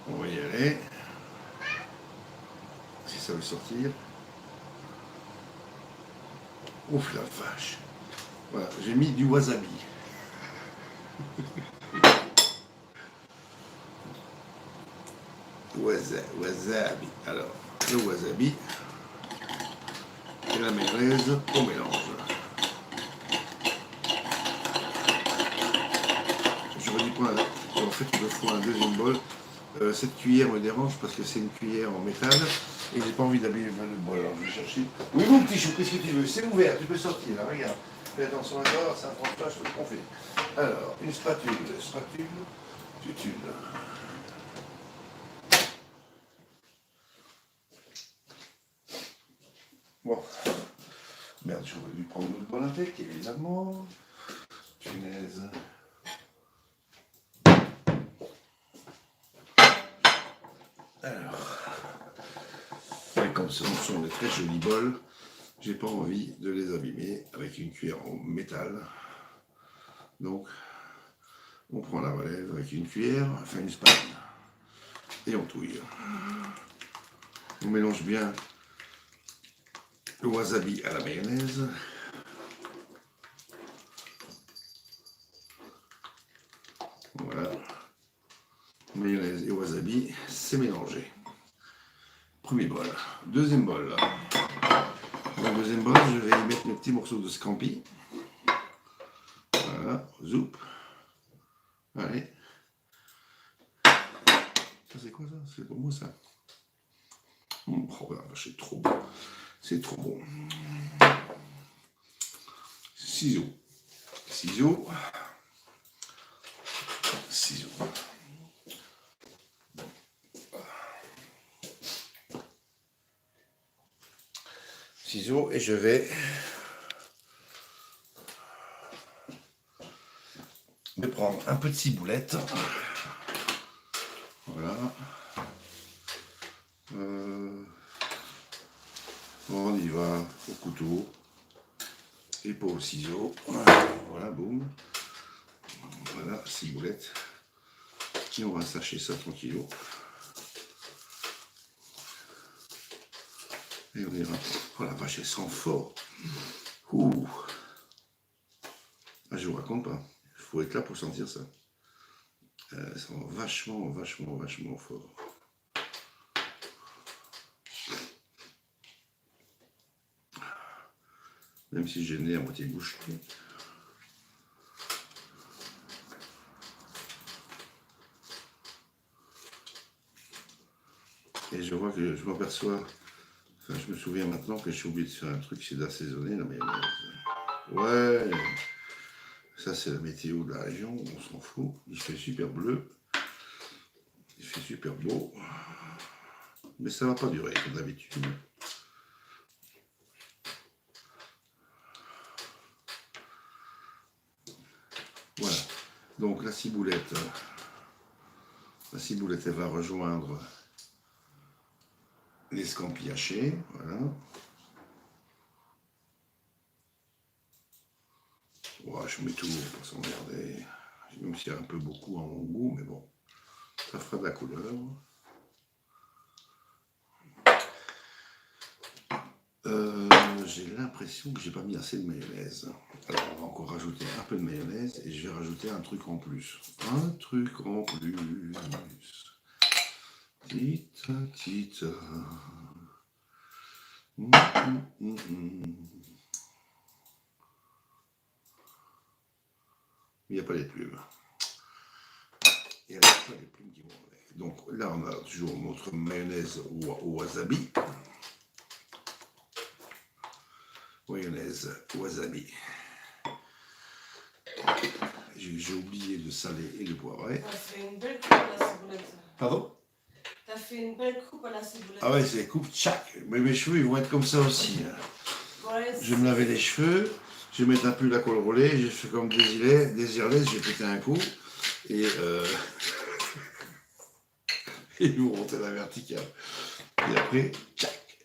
On va y aller. Si ça veut sortir. Ouf la vache. Voilà, j'ai mis du wasabi. Wasabi. Alors, le wasabi et la mayonnaise au mélange. J'aurais dû prendre, en fait, il me faut un deuxième bol. Cette cuillère me dérange parce que c'est une cuillère en métal et j'ai pas envie d'abîmer le bol. Alors je vais chercher. Oui, mon petit chou, qu'est-ce que tu veux? C'est ouvert, tu peux sortir là, regarde. Fais attention à toi, ça prend pas, je te qu'on fait. Alors, une spatule, tutule. Bon, merde, j'aurais dû prendre l'autre bol avec, évidemment. Punaise. Alors, et comme ce sont des très jolis bols, j'ai pas envie de les abîmer avec une cuillère en métal. Donc, on prend la relève avec une cuillère, enfin une spatule, et on touille. On mélange bien le wasabi à la mayonnaise. Voilà. Mayonnaise et wasabi, c'est mélangé. Premier bol. Deuxième bol. Dans le deuxième bol, je vais y mettre mes petits morceaux de scampi. Voilà, zoup. Allez. Ça c'est quoi ça? C'est pour moi ça. Oh, c'est trop bon. C'est trop bon. Ciseaux. Ciseaux. Ciseaux. Ciseaux et je vais prendre un peu de ciboulette. Voilà. On y va au couteau et pas au ciseau. Voilà, boum. Voilà, ciboulette. Et on va sacher ça tranquillement. Et on ira. Oh la vache, elle sent fort. Ouh. Ah, je vous raconte pas. Il faut être là pour sentir ça. Elle sent vachement fort. Même si j'ai le nez à moitié bouché. Et je vois que je m'aperçois Ça, je me souviens maintenant que j'ai oublié de faire un truc, c'est d'assaisonner la mayonnaise. Ouais, ça c'est la météo de la région, on s'en fout. Il fait super bleu, il fait super beau, mais ça va pas durer comme d'habitude. Voilà, donc la ciboulette, elle va rejoindre les scampi hachés, voilà. Ouais, je mets tout pour s'emmerder, même s'il y a un peu beaucoup à mon goût, mais bon, ça fera de la couleur. J'ai l'impression que j'ai pas mis assez de mayonnaise. Alors on va encore rajouter un peu de mayonnaise et je vais rajouter un truc en plus. Un truc en plus. Petite. Il n'y a pas les plumes. Il n'y a pas les plumes qui vont avec. Donc là on a toujours notre mayonnaise au wasabi. Mayonnaise wasabi. J'ai oublié de saler et de poivrer. T'as fait une belle coupe à la ciboulette. Pardon? T'as fait une belle coupe à la ciboulette. Ah ouais, c'est coupe tchac. Mais mes cheveux ils vont être comme ça aussi. Ouais, Je vais me laver les cheveux, je vais mettre un peu la colle roulée, j'ai fait comme Désirless, j'ai pété un coup et et nous monter la verticale. Et après, tchac,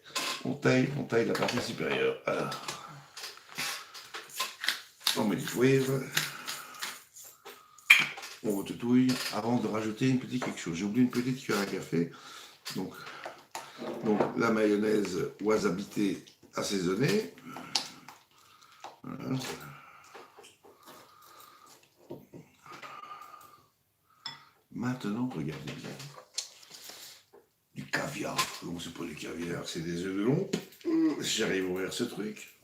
on taille la partie supérieure. Alors, on met du fouet, on retouille avant de rajouter une petite quelque chose. J'ai oublié une petite cuillère à café. Donc la mayonnaise wasabitée assaisonnée. Voilà. Maintenant, regardez bien. Du caviar. Non, c'est pas du caviar, c'est des œufs de long. Si j'arrive à ouvrir ce truc.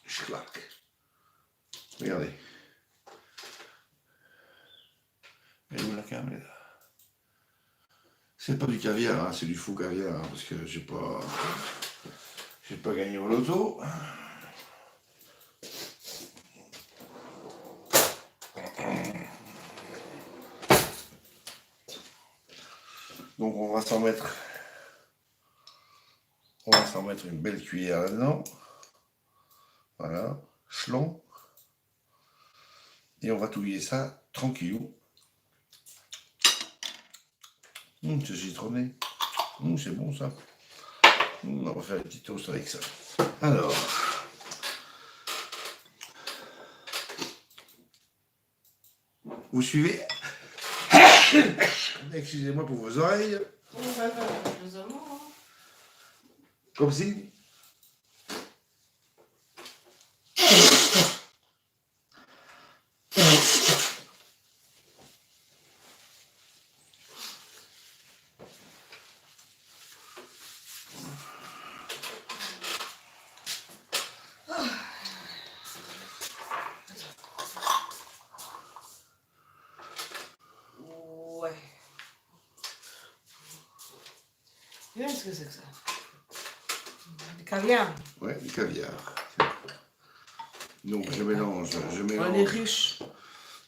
Je claque. Regardez. Elle est où la caméra? C'est pas du caviar, hein, c'est du faux caviar, hein, parce que j'ai pas gagné au loto. Donc on va s'en mettre une belle cuillère là-dedans. Voilà, chlon. Et on va touiller ça tranquillou. C'est citronné. C'est bon ça. On va faire des petits toasts avec ça. Alors. Vous suivez? Excusez-moi pour vos oreilles. Comme si. Ouais. Qu'est-ce que c'est que ça? Du caviar. Ouais, du caviar. Donc je mélange. On est riche.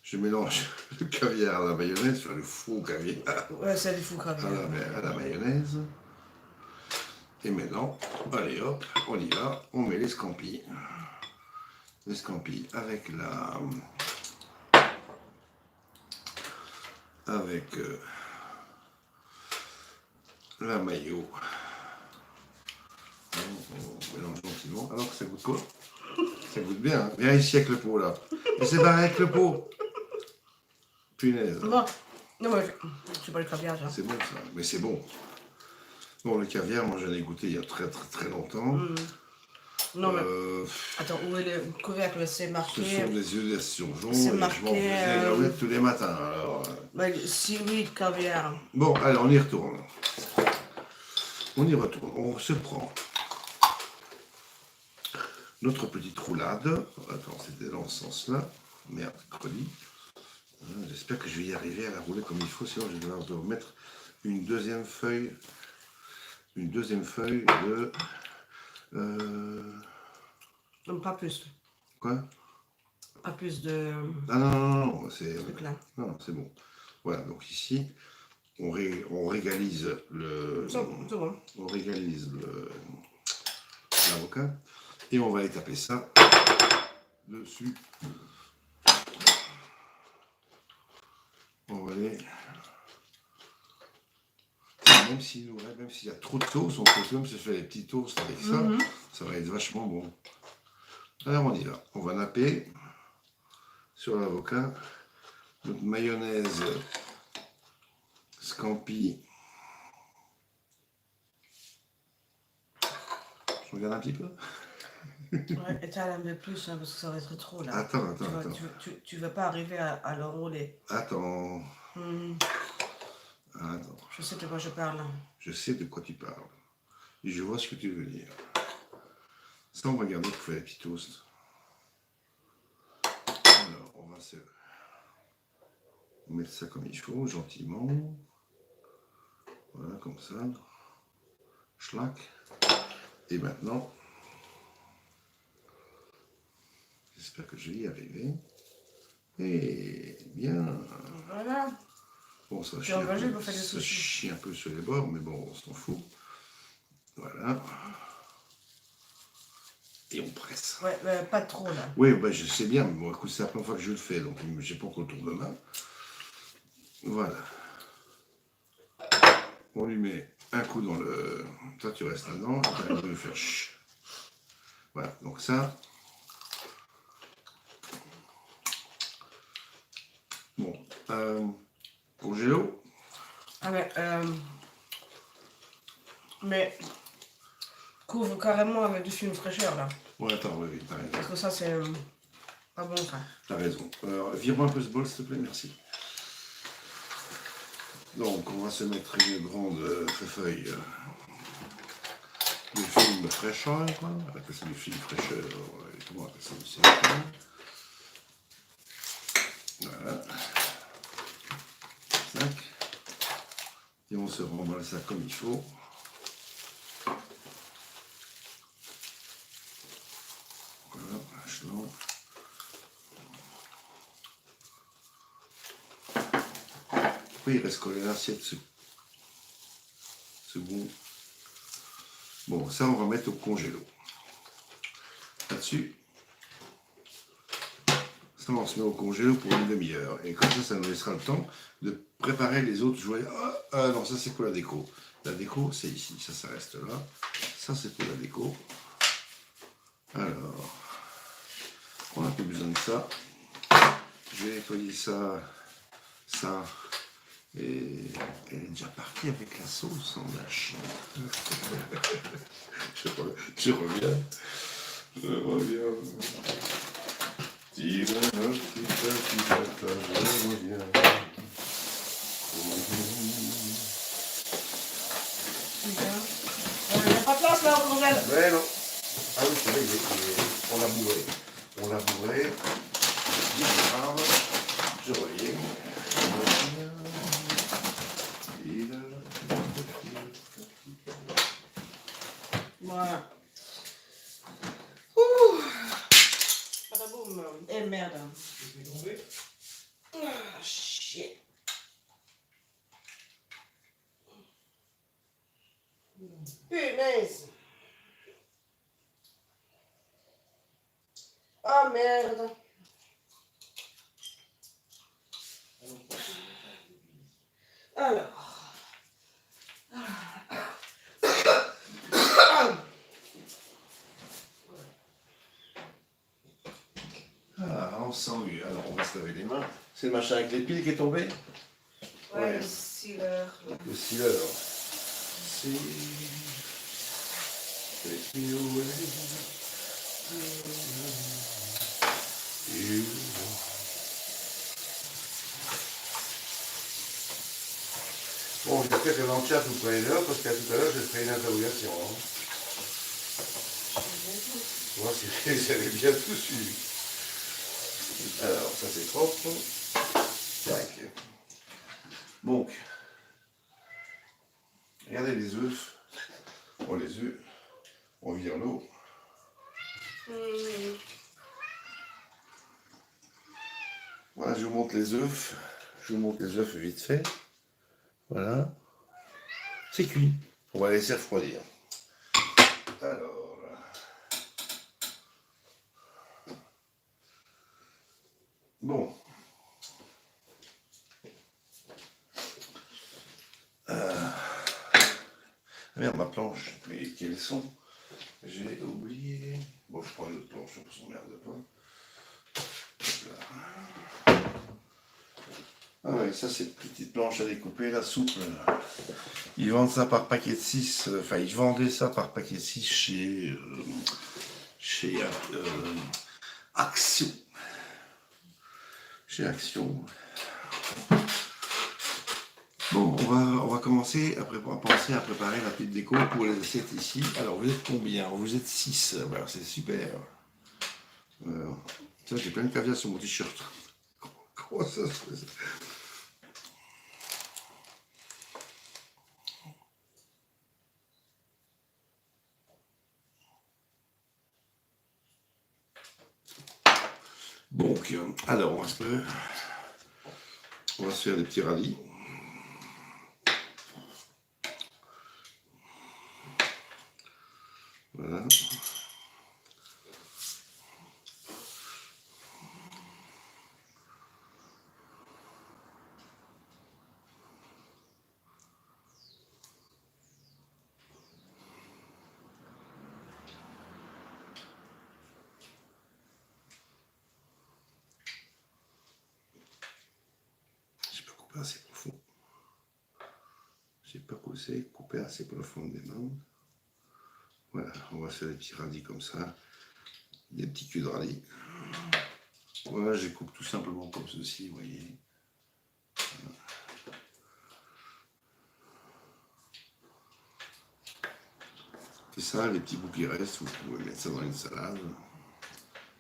Je mélange le caviar à la mayonnaise, enfin le faux caviar. Ouais, c'est du faux caviar. À la mayonnaise. Et maintenant, allez hop, on y va, on met les scampi. Les scampi avec la mayo. On mélange gentiment. Alors que ça goûte quoi? Ça goûte bien, hein. Viens ici avec le pot là. Mais c'est barré avec le pot. Punaise. Bon. Non, mais c'est pas le caviar, ça. C'est bon ça, mais c'est bon. Bon, le caviar, moi j'en ai goûté il y a très très très longtemps. Non, mais. Attends, où est le couvercle? C'est marqué. Ce sont des œufs d'esturgeon. C'est et marqué, je m'en faisais la omelette tous les matins. Alors, si oui, caviar. Bon, allez, on y retourne. On y retourne. On se prend notre petite roulade. Attends, c'était dans ce sens-là. Merde, colis. J'espère que je vais y arriver à la rouler comme il faut, sinon je vais devoir mettre une deuxième feuille une deuxième feuille de... Non, pas plus. Quoi? Pas plus de... Ah non, c'est... truc là. Non, c'est bon. Voilà, donc ici, on régalise le... C'est bon. On régalise l'avocat et on va étaper ça dessus. On va aller... Même s'il y a trop de toast, on peut même se faire des petits toasts avec ça. Ça va être vachement bon. Alors on y va. On va napper sur l'avocat notre mayonnaise scampi. Je regarde un petit peu. Ouais, étale un peu plus, hein, parce que ça va être trop là. Attends. Tu vas pas arriver à l'enrouler. Attends. Attends. Je sais de quoi je parle. Je sais de quoi tu parles. Et je vois ce que tu veux dire. Ça, on va garder pour faire les petits toasts. Alors, on va mettre ça comme il faut, gentiment. Voilà, comme ça. Schlack. Et maintenant, j'espère que je vais y arriver. Et bien. Voilà. Bon, ça chie chie un peu sur les bords, mais bon, on s'en fout. Voilà. Et on presse. Ouais, pas trop là. Oui, bah, je sais bien, mais bon, écoute, c'est la première fois que je le fais, donc j'ai pas encore le tour de main. Voilà. On lui met un coup dans le... Toi, tu restes là-dedans, tu vas lui faire chut. Voilà, donc ça... Bon, congélo. Ah mais couvre carrément avec du film fraîcheur là. Ouais, attends, oui, t'as raison. Parce que ça, c'est pas bon ça. T'as raison. Vire-moi un peu ce bol, s'il te plaît, merci. Donc, on va se mettre une grande feuille de film fraîcheur, quoi. On appelle ça du film fraîcheur. Comment on appelle ça aussi? Voilà. Tac. Et on se remballe ça comme il faut. Voilà, lâche-le. Pourquoi il reste collé à l'assiette ce bon? Bon, ça, on va mettre au congélo. Là-dessus, ça, on se met au congélo pour une demi-heure. Et comme ça nous laissera le temps de préparer les autres jouets. Ah non, ça, c'est pour la déco. La déco, c'est ici. Ça reste là. Ça, c'est pour la déco. Alors, on n'a plus besoin de ça. Je vais nettoyer ça. Et elle est déjà partie avec la sauce en lâche. Je reviens. Je reviens. On n'a pas de place là, au bordel. Mais non. Ah oui, c'est vrai, on l'a bourré. On l'a bourré. Je reviens. Voilà. Ouh. Pataboum. Eh merde. Ah, shit. Punaise. Ah merde. Alors. Ah, on sent mieux. Alors, on va se laver les mains. C'est le machin avec les piles qui est tombé? Ouais, le sealer. Le sealer. Bon, j'espère que dans le chat vous prenez l'heure, parce qu'à tout à l'heure, je ferai une interrogation. Hein. Voir si vous avez bien tout suivi. Alors, ça c'est propre. Tac. Donc, regardez les œufs. On vire l'eau. Voilà, je vous montre les œufs. Je vous montre les œufs vite fait. Voilà. C'est cuit. On va laisser refroidir. Alors. Bon. Merde, ma planche. Mais quelles sont? J'ai oublié. Bon, je prends une autre planche, on s'emmerde pas. Ah ouais, ça c'est une petite planche à découper, la souple. Ils vendent ça par paquet de 6. Enfin, ils vendaient ça par paquet de 6 chez Action. Chez Action. Bon, on va commencer à préparer la petite déco pour les assiettes ici. Alors, vous êtes combien? Vous êtes 6. Alors, c'est super. Tiens, j'ai plein de caviar sur mon t-shirt. Comment ça se fait? Donc, alors, on va se faire des petits radis. Voilà. J'ai pas coupé assez profond. J'ai pas coupé assez profondément. Voilà, on va faire des petits radis comme ça. Des petits culs de radis. Voilà, je coupe tout simplement comme ceci, vous voyez. Voilà. C'est ça, les petits bouts qui restent, vous pouvez mettre ça dans une salade.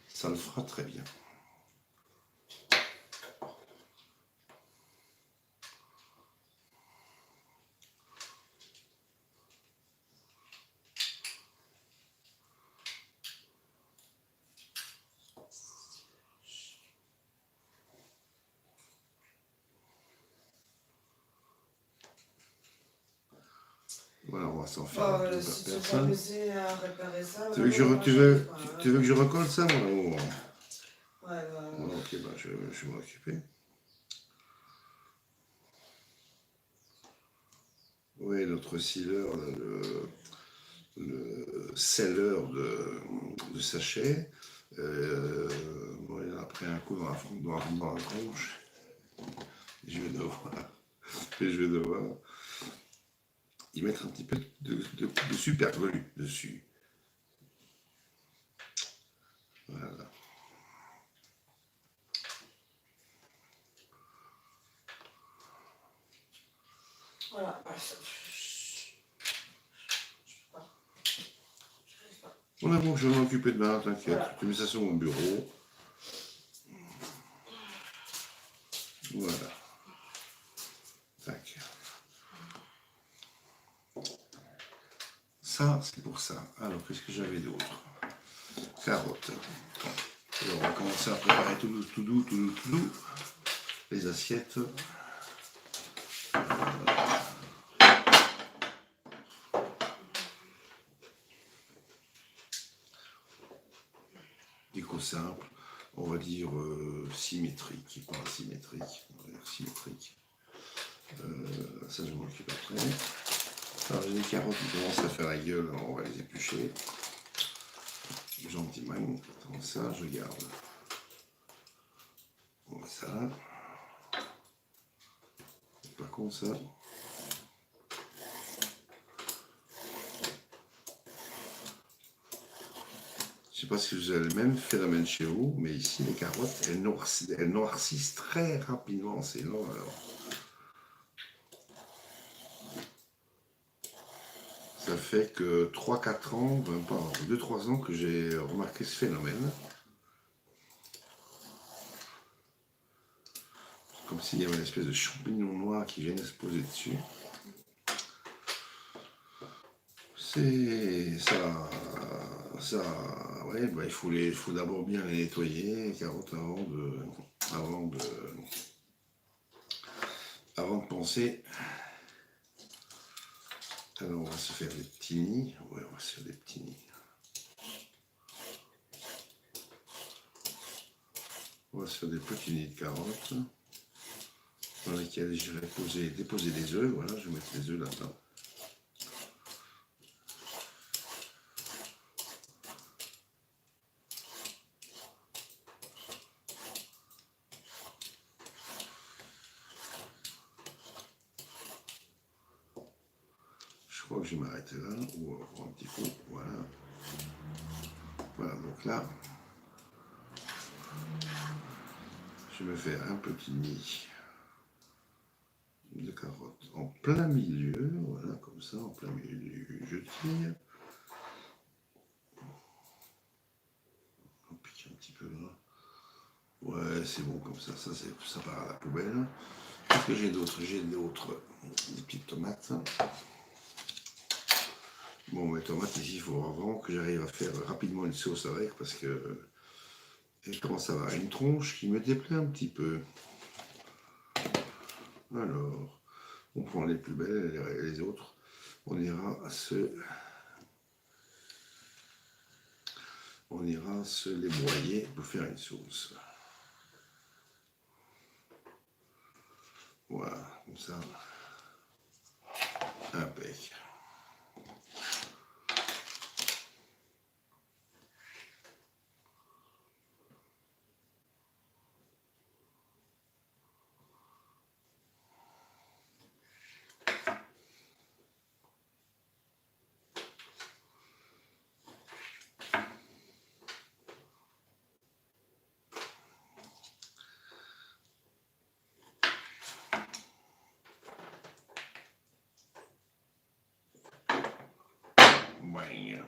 Ça le fera très bien. Voilà, on va s'en faire un Si peu tu personne. t'amuser à réparer ça, Tu veux que je recolle ça, mon amour? Ouais, Ok, bah, je vais m'en occuper. Oui, notre sealer, le seller de sachet, bon, il a pris un coup dans la tronche. Je vais devoir y mettre un petit peu de super glue dessus. Voilà. voilà. On a bon, je vais m'occuper de demain, t'inquiète. Voilà. Tu mets ça sur mon bureau. Voilà. Tac. Ça, c'est pour ça. Alors, qu'est-ce que j'avais d'autre? Carottes. Alors, on va commencer à préparer tout doux. Les assiettes. Déco simple, on va dire symétrique, pas asymétrique, on va dire symétrique. Ça, je m'en occupe après. Alors, j'ai des carottes qui commencent à faire la gueule, alors on va les éplucher. Gentiment, comme ça, je garde. On va ça là. C'est pas con ça. Je sais pas si vous avez le même phénomène chez vous, mais ici, les carottes, elles noircissent très rapidement, c'est long alors. Ça fait que 3-4 ans, ben pas 2-3 ans que j'ai remarqué ce phénomène. Comme s'il y avait une espèce de champignon noir qui viennent se poser dessus. C'est ça. ça, ouais, bah, il faut d'abord bien les nettoyer, les carottes, avant de, avant de penser. Alors, on va se faire des petits nids. Ouais, on va se faire des petits nids. On va se faire des petits nids de carottes dans lesquels je vais déposer des œufs. Voilà, je vais mettre les œufs là-dedans. Je crois que je vais m'arrêter là, ou un petit peu, voilà. Voilà, donc là, je vais me faire un petit nid de carottes en plein milieu, voilà, comme ça, en plein milieu, je tire. On pique un petit peu là. Ouais, c'est bon comme ça, ça part à la poubelle. Qu'est-ce que j'ai d'autre? J'ai des petites tomates. Bon, mes tomates ici, il faut vraiment que j'arrive à faire rapidement une sauce avec parce que elle commence à avoir une tronche qui me déplaît un petit peu. Alors, on prend les plus belles et les autres. On ira se les broyer pour faire une sauce. Voilà, comme ça. Impec. Ouais.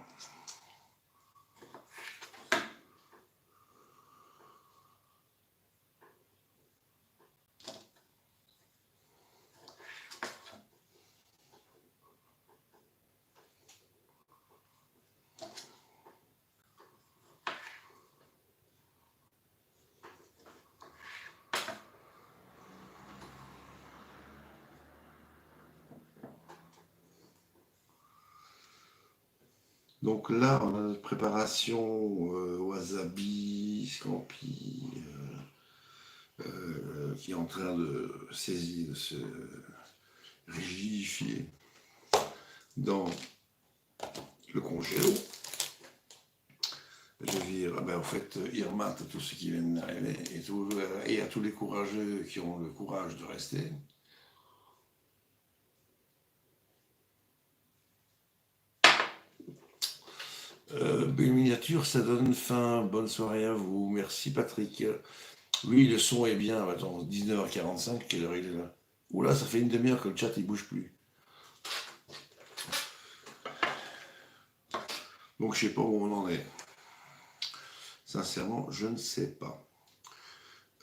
Donc là, on a notre préparation wasabi, scampi, qui est en train de saisir, de se rigidifier dans le congélo. Je vire, en fait, Irma, à tous ceux qui viennent d'arriver et à tous les courageux qui ont le courage de rester. Belle miniature, ça donne fin. Bonne soirée à vous. Merci Patrick. Oui, le son est bien. Attends, 19h45, quelle heure il est là? Oula, ça fait une demi-heure que le chat il bouge plus. Donc je sais pas où on en est. Sincèrement, je ne sais pas.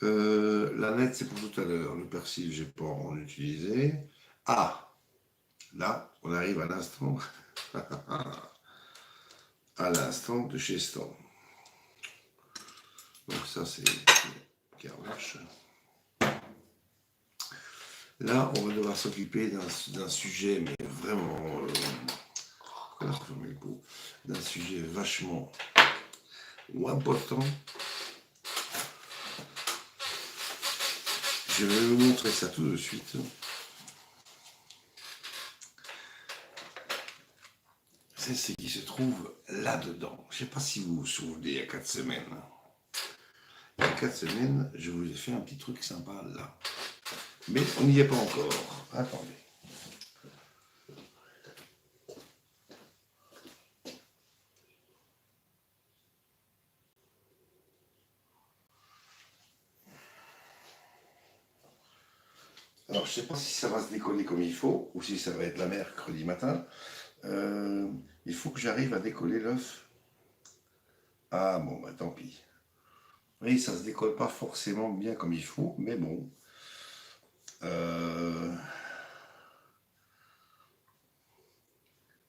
La nette, c'est pour tout à l'heure. Le persil, j'ai pas en utilisé. Ah, là, on arrive à l'instant. À l'instant de chez Stan. Donc ça, c'est Carwash. Là, on va devoir s'occuper d'un sujet, mais vraiment... d'un sujet vachement important. Je vais vous montrer ça tout de suite. C'est ce qui se trouve là-dedans. Je ne sais pas si vous vous souvenez, il y a 4 semaines. Il y a 4 semaines, je vous ai fait un petit truc sympa là. Mais on n'y est pas encore. Attendez. Alors, je ne sais pas si ça va se décoller comme il faut, ou si ça va être la mercredi matin. Il faut que j'arrive à décoller l'œuf. Ah bon, bah tant pis. Oui, ça ne se décolle pas forcément bien comme il faut, mais bon.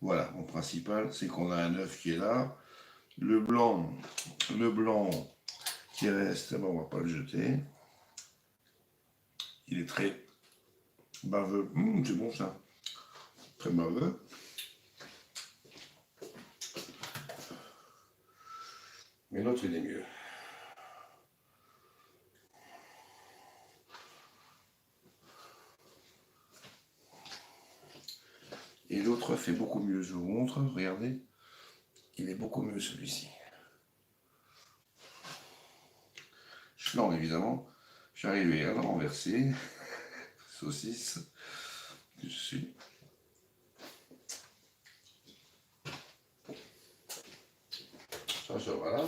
Voilà, mon principal, c'est qu'on a un œuf qui est là. Le blanc qui reste, on ne va pas le jeter. Il est très baveux. C'est bon ça. Très baveux. Mais l'autre, il est mieux. Et l'autre fait beaucoup mieux. Je vous montre, regardez. Il est beaucoup mieux celui-ci. Schlan, évidemment. J'arrivais à le renverser. Saucisse. Je suis. Ça voilà.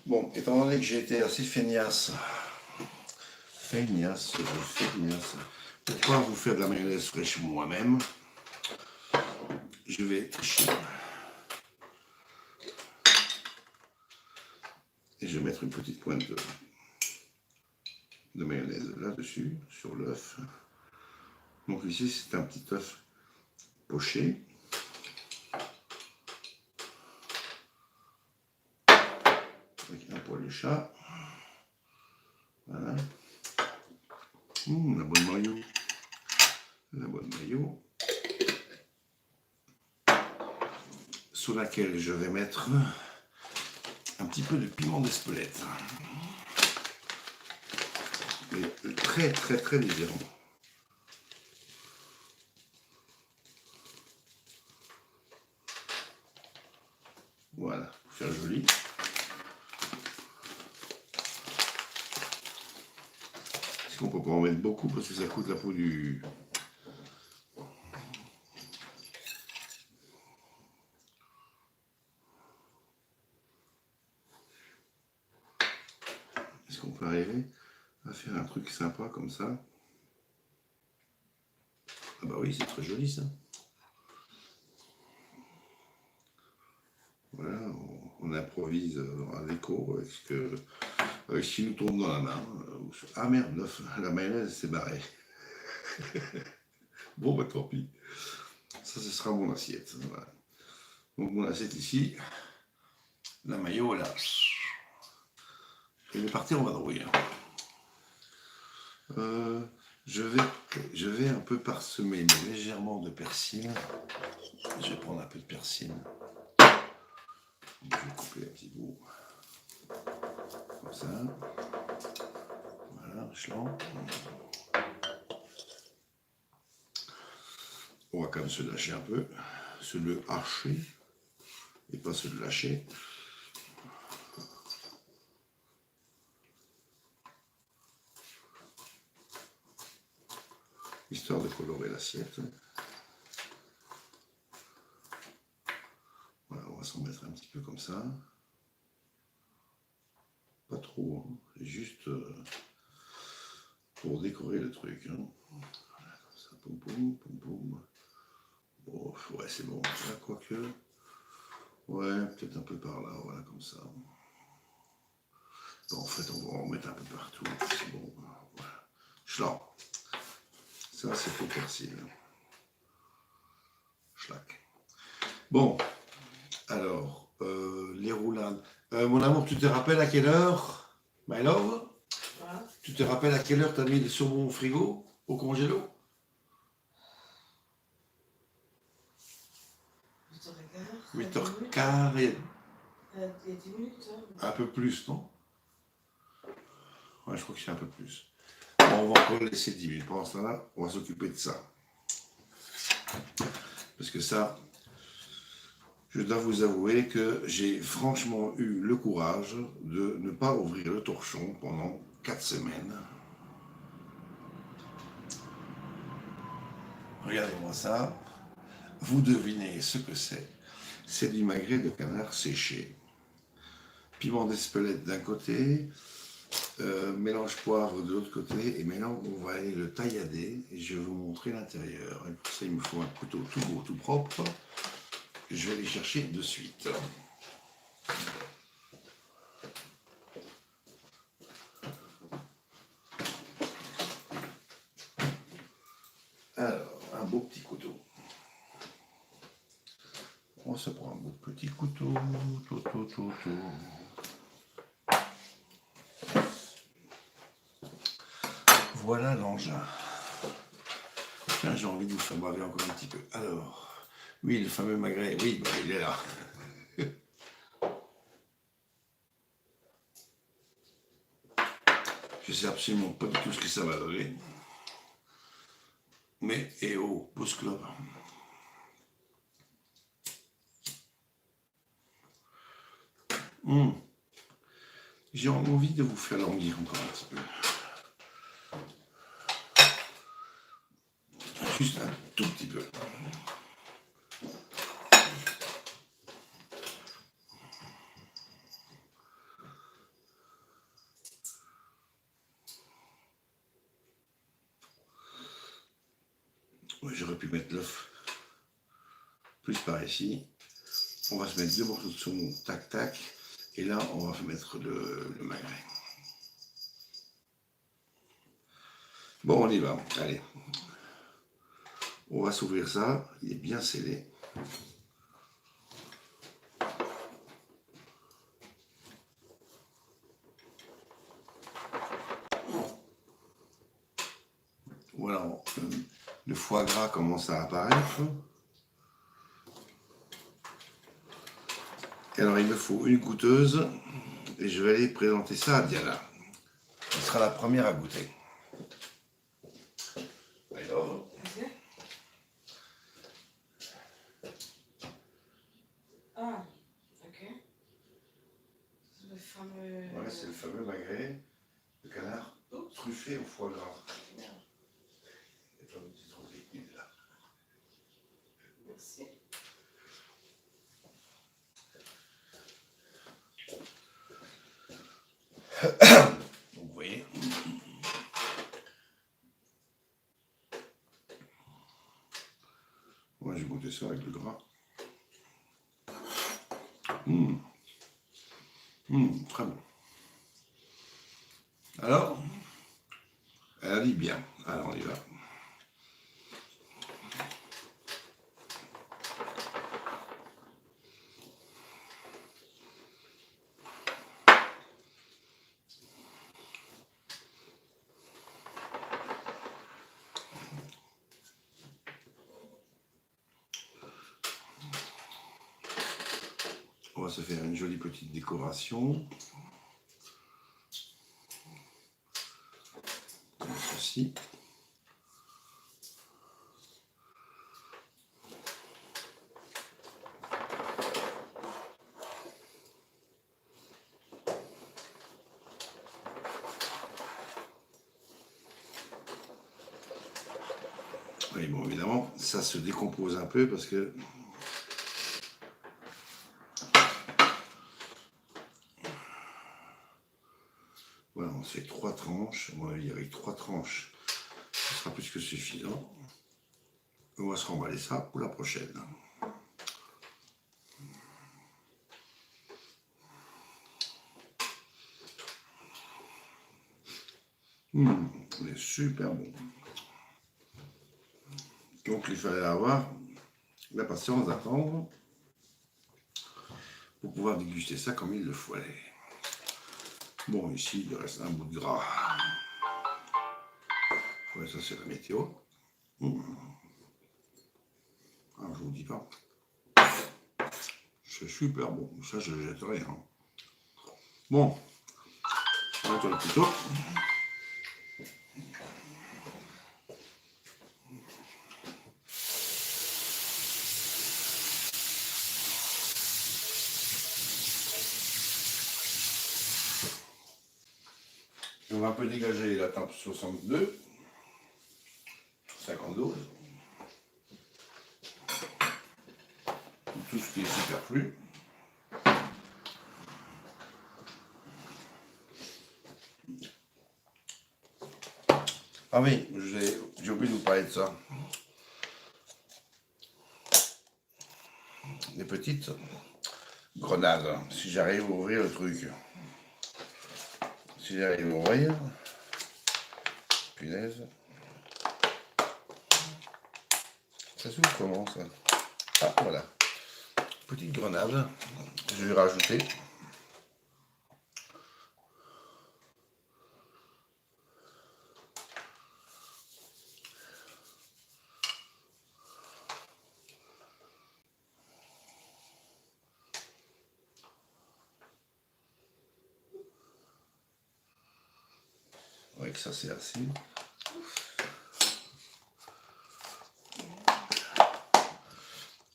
Bon, étant donné que j'ai été assez feignasse, pour pouvoir vous faire de la mayonnaise fraîche moi-même, je vais tricher. Et je vais mettre une petite pointe de mayonnaise là-dessus, sur l'œuf. Donc ici, c'est un petit œuf poché. Avec un poil de chat. Voilà. La bonne maillot. La bonne maillot. Sur laquelle je vais mettre un petit peu de piment d'Espelette. Mais très très très légèrement. Voilà, pour faire joli. Est-ce qu'on peut pas en mettre beaucoup parce que ça coûte la peau du... Est-ce qu'on peut arriver à faire un truc sympa comme ça? Ah bah oui, c'est très joli ça. Voilà, on improvise dans la déco avec ce qui nous tombe dans la main. Ah merde, la mayonnaise s'est barrée. Bon bah tant pis. Ça, ce sera mon assiette. Voilà. Donc mon assiette ici, la maillot là. Elle est partie en vadrouille. Je vais un peu parsemer légèrement de persil. Je vais prendre un peu de persil. Je vais couper un petit bout. Comme ça. Voilà, schlan. On va quand même se lâcher un peu. Se le hacher. Et pas se le lâcher. Histoire de colorer l'assiette. Voilà, on va s'en mettre un petit peu comme ça. Pas trop, hein. Juste pour décorer le truc. Hein. Voilà, comme ça, poum poum, poum poum. Bon, ouais, c'est bon. Là, quoique. Ouais, peut-être un peu par là, voilà, comme ça. Bon, en fait, on va en mettre un peu partout. C'est bon. Voilà. Schlag. Ça, c'est pour persil. Schlag. Bon, alors, les roulades. Mon amour, tu te rappelles à quelle heure, my love? Voilà. Tu te rappelles à quelle heure tu as mis sur mon frigo, au congélo? Je te 8h15 et... Il y a 10 minutes. Hein. Un peu plus, non? Ouais, je crois que c'est un peu plus. Bon, on va encore laisser 10 minutes. Pendant ce temps-là, on va s'occuper de ça. Parce que ça, je dois vous avouer que j'ai franchement eu le courage de ne pas ouvrir le torchon pendant 4 semaines. Regardez-moi ça. Vous devinez ce que c'est. C'est du magret de canard séché. Piment d'Espelette d'un côté, mélange poivre de l'autre côté, et maintenant on va aller le taillader et je vais vous montrer l'intérieur. Et pour ça, il me faut un couteau tout beau, tout propre. Je vais les chercher de suite. Alors, un beau petit couteau. On se prend un beau petit couteau. Voilà l'engin. Tiens, j'ai envie de vous faire braver encore un petit peu. Alors, oui, le fameux magret, oui, bah, il est là. Je sais absolument pas du tout ce que ça va donner. Mais, et oh, pause club. J'ai envie de vous faire languir encore un petit peu. Juste un tout petit peu. Ouais, j'aurais pu mettre l'œuf plus par ici. On va se mettre 2 morceaux de saumon, tac tac. Et là, on va mettre le magret. Bon, on y va. Allez. On va s'ouvrir ça. Il est bien scellé. Voilà. Le foie gras commence à apparaître. Et alors, il me faut une goûteuse. Et je vais aller présenter ça à Diana. Elle sera la première à goûter. Alors. Ah, ok. Le fameux. Ouais, c'est le fameux magret de canard truffé au foie gras. Là. Merci. Donc, vous voyez. Moi, j'ai goûté ça avec le gras. Très bon. Alors, elle a dit bien. Alors, on y va. On va se faire une jolie petite décoration. Comme ceci. Oui, bon, évidemment, ça se décompose un peu parce que voilà, on fait 3 tranches. Moi, avec 3 tranches, ce sera plus que suffisant. On va se remballer ça pour la prochaine. Il est super bon. Donc, il fallait avoir la patience d'attendre pour pouvoir déguster ça comme il le fallait. Bon, ici, il reste un bout de gras. Ouais, ça, c'est la météo. Ah, je vous dis pas. C'est super bon. Ça, je ne jette rien. Bon, on va le couteau. On va un peu dégager la tempe 62, 52, tout ce qui est superflu. Ah oui, j'ai oublié de vous parler de ça. Des petites grenades, si j'arrive à ouvrir le truc. Si j'arrive à ouvrir, punaise. Ça s'ouvre comment ça? Ah voilà. Petite grenade. Je vais rajouter. Oui, que ça c'est assez.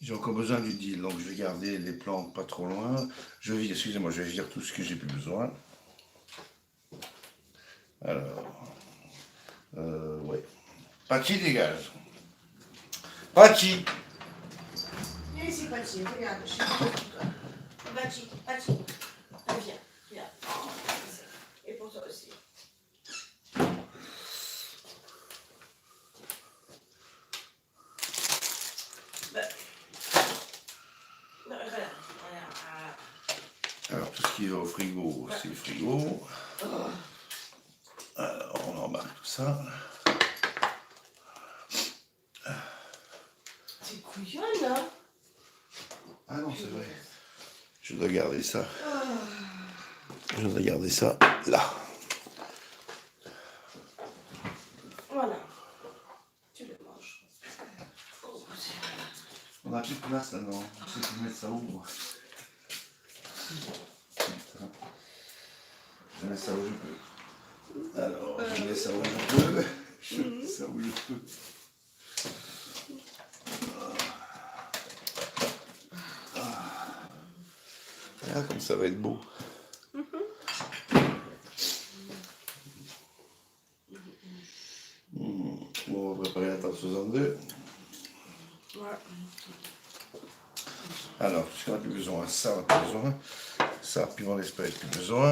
J'ai encore besoin du deal, donc je vais garder les plantes pas trop loin. Je vais, excusez-moi, je vais virer tout ce que j'ai plus besoin. Alors, ouais. Pachi dégage. Pachi. Viens ici, Pachi, regarde, je suis pour toi. Pachi, Pachi, viens, viens. Et pour toi aussi. Alors, tout ce qui va au frigo, c'est le frigo. Alors, on embarque tout ça. C'est couillonne, hein? Ah non, c'est vrai. Je dois garder ça. Je dois garder ça là. Voilà. Tu le manges. On a plus de place là-dedans. Je sais plus mettre ça où, moi. Je mets ça où je peux. Alors, je mets ça où je peux. Je mets ça où je peux. Ah, comme ça va être beau. Bon, on va préparer la table 62. Ouais. Alors, tout ce qu'on n'a plus besoin, ça, on n'a plus besoin. Ça, piment d'espèce, plus besoin.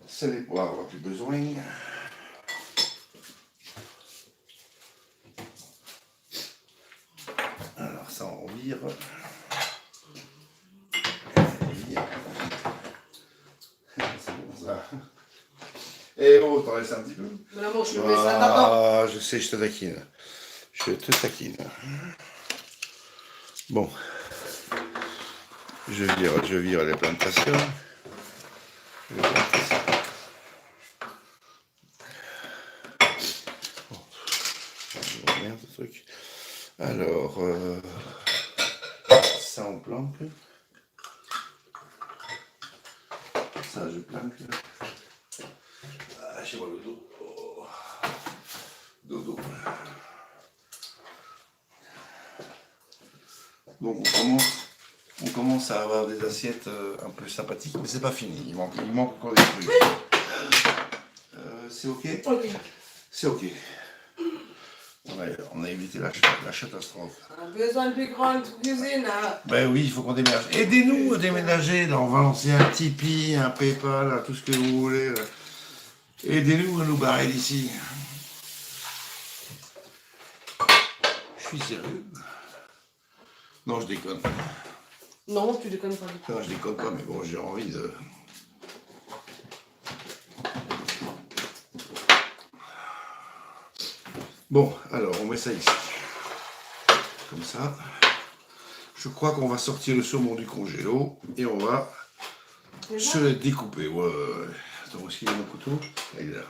Sel et poivre, on n'a plus besoin. Alors, ça, on vire. C'est bon, ça. Et oh, t'en laisses un petit peu. Mais l'amour, je le mets ça dedans. Ah, je sais, je te taquine. Je te taquine. Bon. Je vire les plantations. Les plantations. Oh, merde, ce truc. Alors, ça on planque. Ça je planque. Ah, j'ai mal au dos. Oh. Dodo. Donc on commence à avoir des assiettes un peu sympathiques, mais c'est pas fini. Il manque encore des trucs. C'est ok? Ok. C'est ok. On a évité la catastrophe. On a besoin de plus grande cuisine, hein. Ben oui, il faut qu'on déménage. Aidez-nous à déménager. Là, on va lancer un Tipeee, un PayPal, là, tout ce que vous voulez. Là. Aidez-nous à nous barrer d'ici. Je suis sérieux. Non, je déconne. Non, tu déconnes pas du tout. Non, je déconne pas, mais bon, j'ai envie de... Bon, alors, on met ça ici. Comme ça. Je crois qu'on va sortir le saumon du congélo et on va se le découper. Ouais. Attends, où est-ce qu'il est mon couteau? Là, il est là.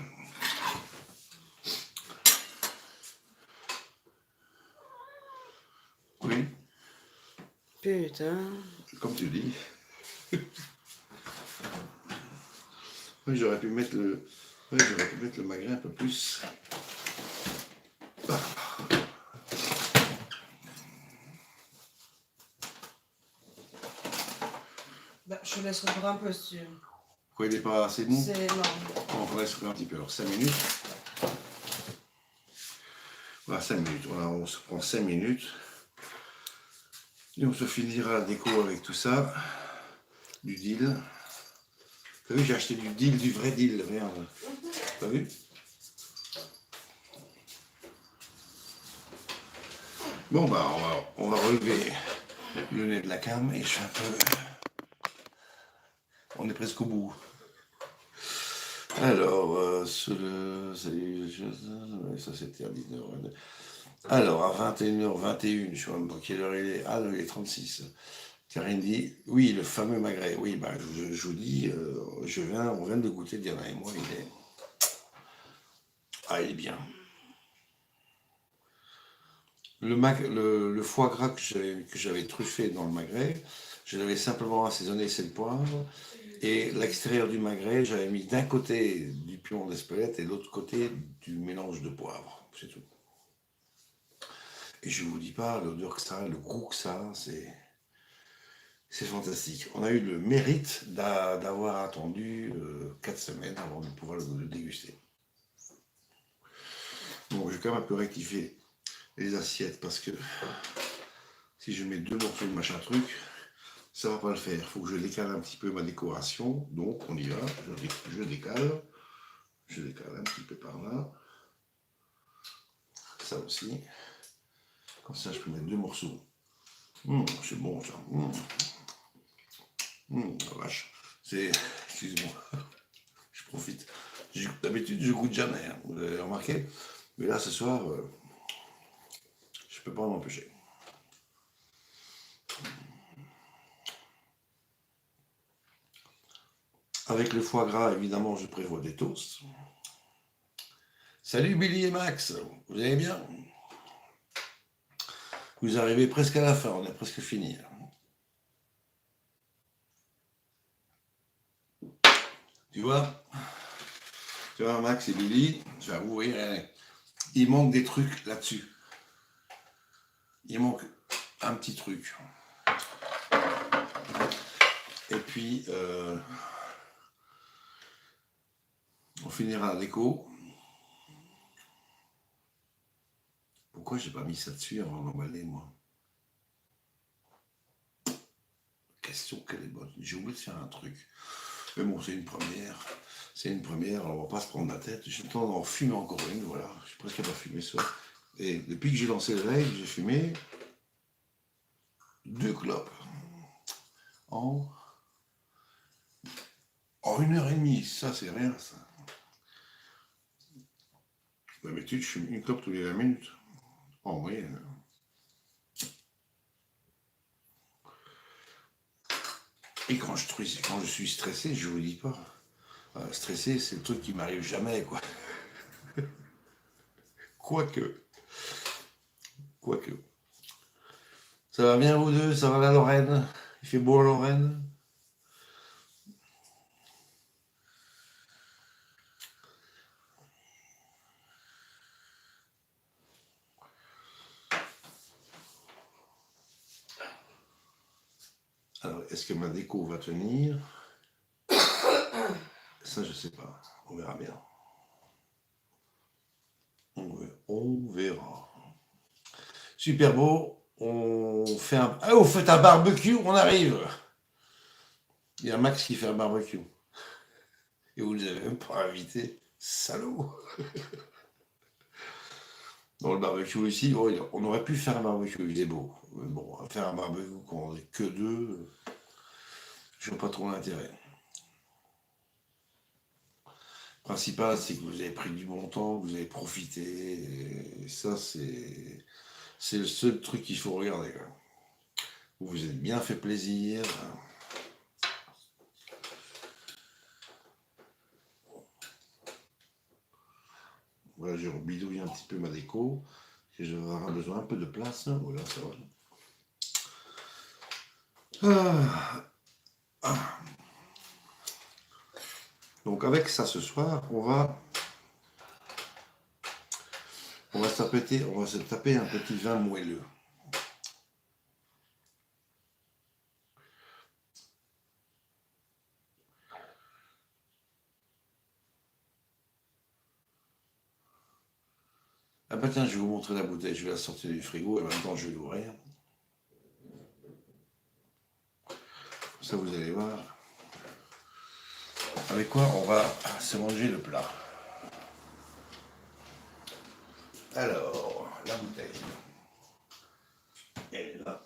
Oui, Putain. comme tu dis. Oui, j'aurais pu mettre le... Oui, j'aurais pu mettre le magret un peu plus. Bah, je te laisse reprendre un peu si tu veux. Quoi, il n'est pas assez bon? C'est non. On va laisser un petit peu. Alors, 5 minutes. Voilà, 5 minutes. Voilà, on se prend 5 minutes. Et on se finira la déco avec tout ça. Du dill. T'as vu, j'ai acheté du dill, du vrai dill. Regarde. T'as vu? Bon, bah, on va relever le nez de la cam et je suis un peu... On est presque au bout. Alors, salut, ça c'était à 19h. Alors, à 21h21, je sais même pas quelle heure il est. Ah non, il est 36. Karine dit, oui, le fameux magret. Oui, bah, je vous dis, on vient de le goûter Diana et moi, il est bien. Le foie gras que j'avais truffé dans le magret, je l'avais simplement assaisonné sel poivre. Et l'extérieur du magret, j'avais mis d'un côté du piment d'Espelette et de l'autre côté du mélange de poivre. C'est tout. Et je vous dis pas l'odeur que ça a, le goût que ça a, c'est fantastique. On a eu le mérite d'avoir attendu 4 semaines avant de pouvoir le déguster. Bon, je vais quand même un peu rectifier les assiettes parce que si je mets 2 morceaux de machin truc, ça va pas le faire. Il faut que je décale un petit peu ma décoration. Donc on y va, je décale. Je décale un petit peu par là. Ça aussi. Comme ça, je peux mettre 2 morceaux. C'est bon ça. La vache. C'est. Excusez-moi. Je profite. D'habitude, je goûte jamais. Hein. Vous avez remarqué. Mais là, ce soir, je peux pas m'empêcher. Avec le foie gras, évidemment, je prévois des toasts. Salut Billy et Max, vous allez bien? Vous arrivez presque à la fin, on a presque fini. Tu vois, Max et Billy, vous voyez, il manque des trucs là-dessus. Il manque un petit truc. Et puis, on finira la déco. Pourquoi j'ai pas mis ça dessus avant d'emballer, moi? Question qu'elle est bonne. J'ai oublié de faire un truc. Mais bon, c'est une première. C'est une première, alors on va pas se prendre la tête. J'ai le temps d'en fumer encore une, voilà. Je suis presque pas fumé ce soir. Et depuis que j'ai lancé le live, j'ai fumé 2 clopes en 1h30. Ça, c'est rien, ça. D'habitude, je fume une clope tous les 20 minutes. En moyenne. Et quand je suis stressé, je vous dis pas. Stressé, c'est le truc qui m'arrive jamais, quoi. Quoique. Ça va bien, vous deux? Ça va la Lorraine? Il fait beau à Lorraine? Alors, est-ce que ma déco va tenir? Ça, je sais pas. On verra bien. On verra. Super beau. On fait un... Ah, vous faites un barbecue? On arrive. Il y a Max qui fait un barbecue. Et vous ne les avez même pas invités. Salaud. Dans le barbecue ici, oh, on aurait pu faire un barbecue, il est beau. Mais bon, faire un barbecue quand on est que deux, je vois pas trop l'intérêt. Le principal, c'est que vous avez pris du bon temps, que vous avez profité. Et ça, c'est le seul truc qu'il faut regarder. Quoi. Vous vous êtes bien fait plaisir. Voilà, je bidouille un petit peu ma déco. Et je vais avoir besoin un peu de place. Voilà, ça va. Donc avec ça ce soir, on va se taper un petit vin moelleux. Ah bah tiens, je vais vous montrer la bouteille, je vais la sortir du frigo et en même temps je vais l'ouvrir. Ça vous allez voir. Avec quoi on va se manger le plat. Alors, la bouteille. Elle est là.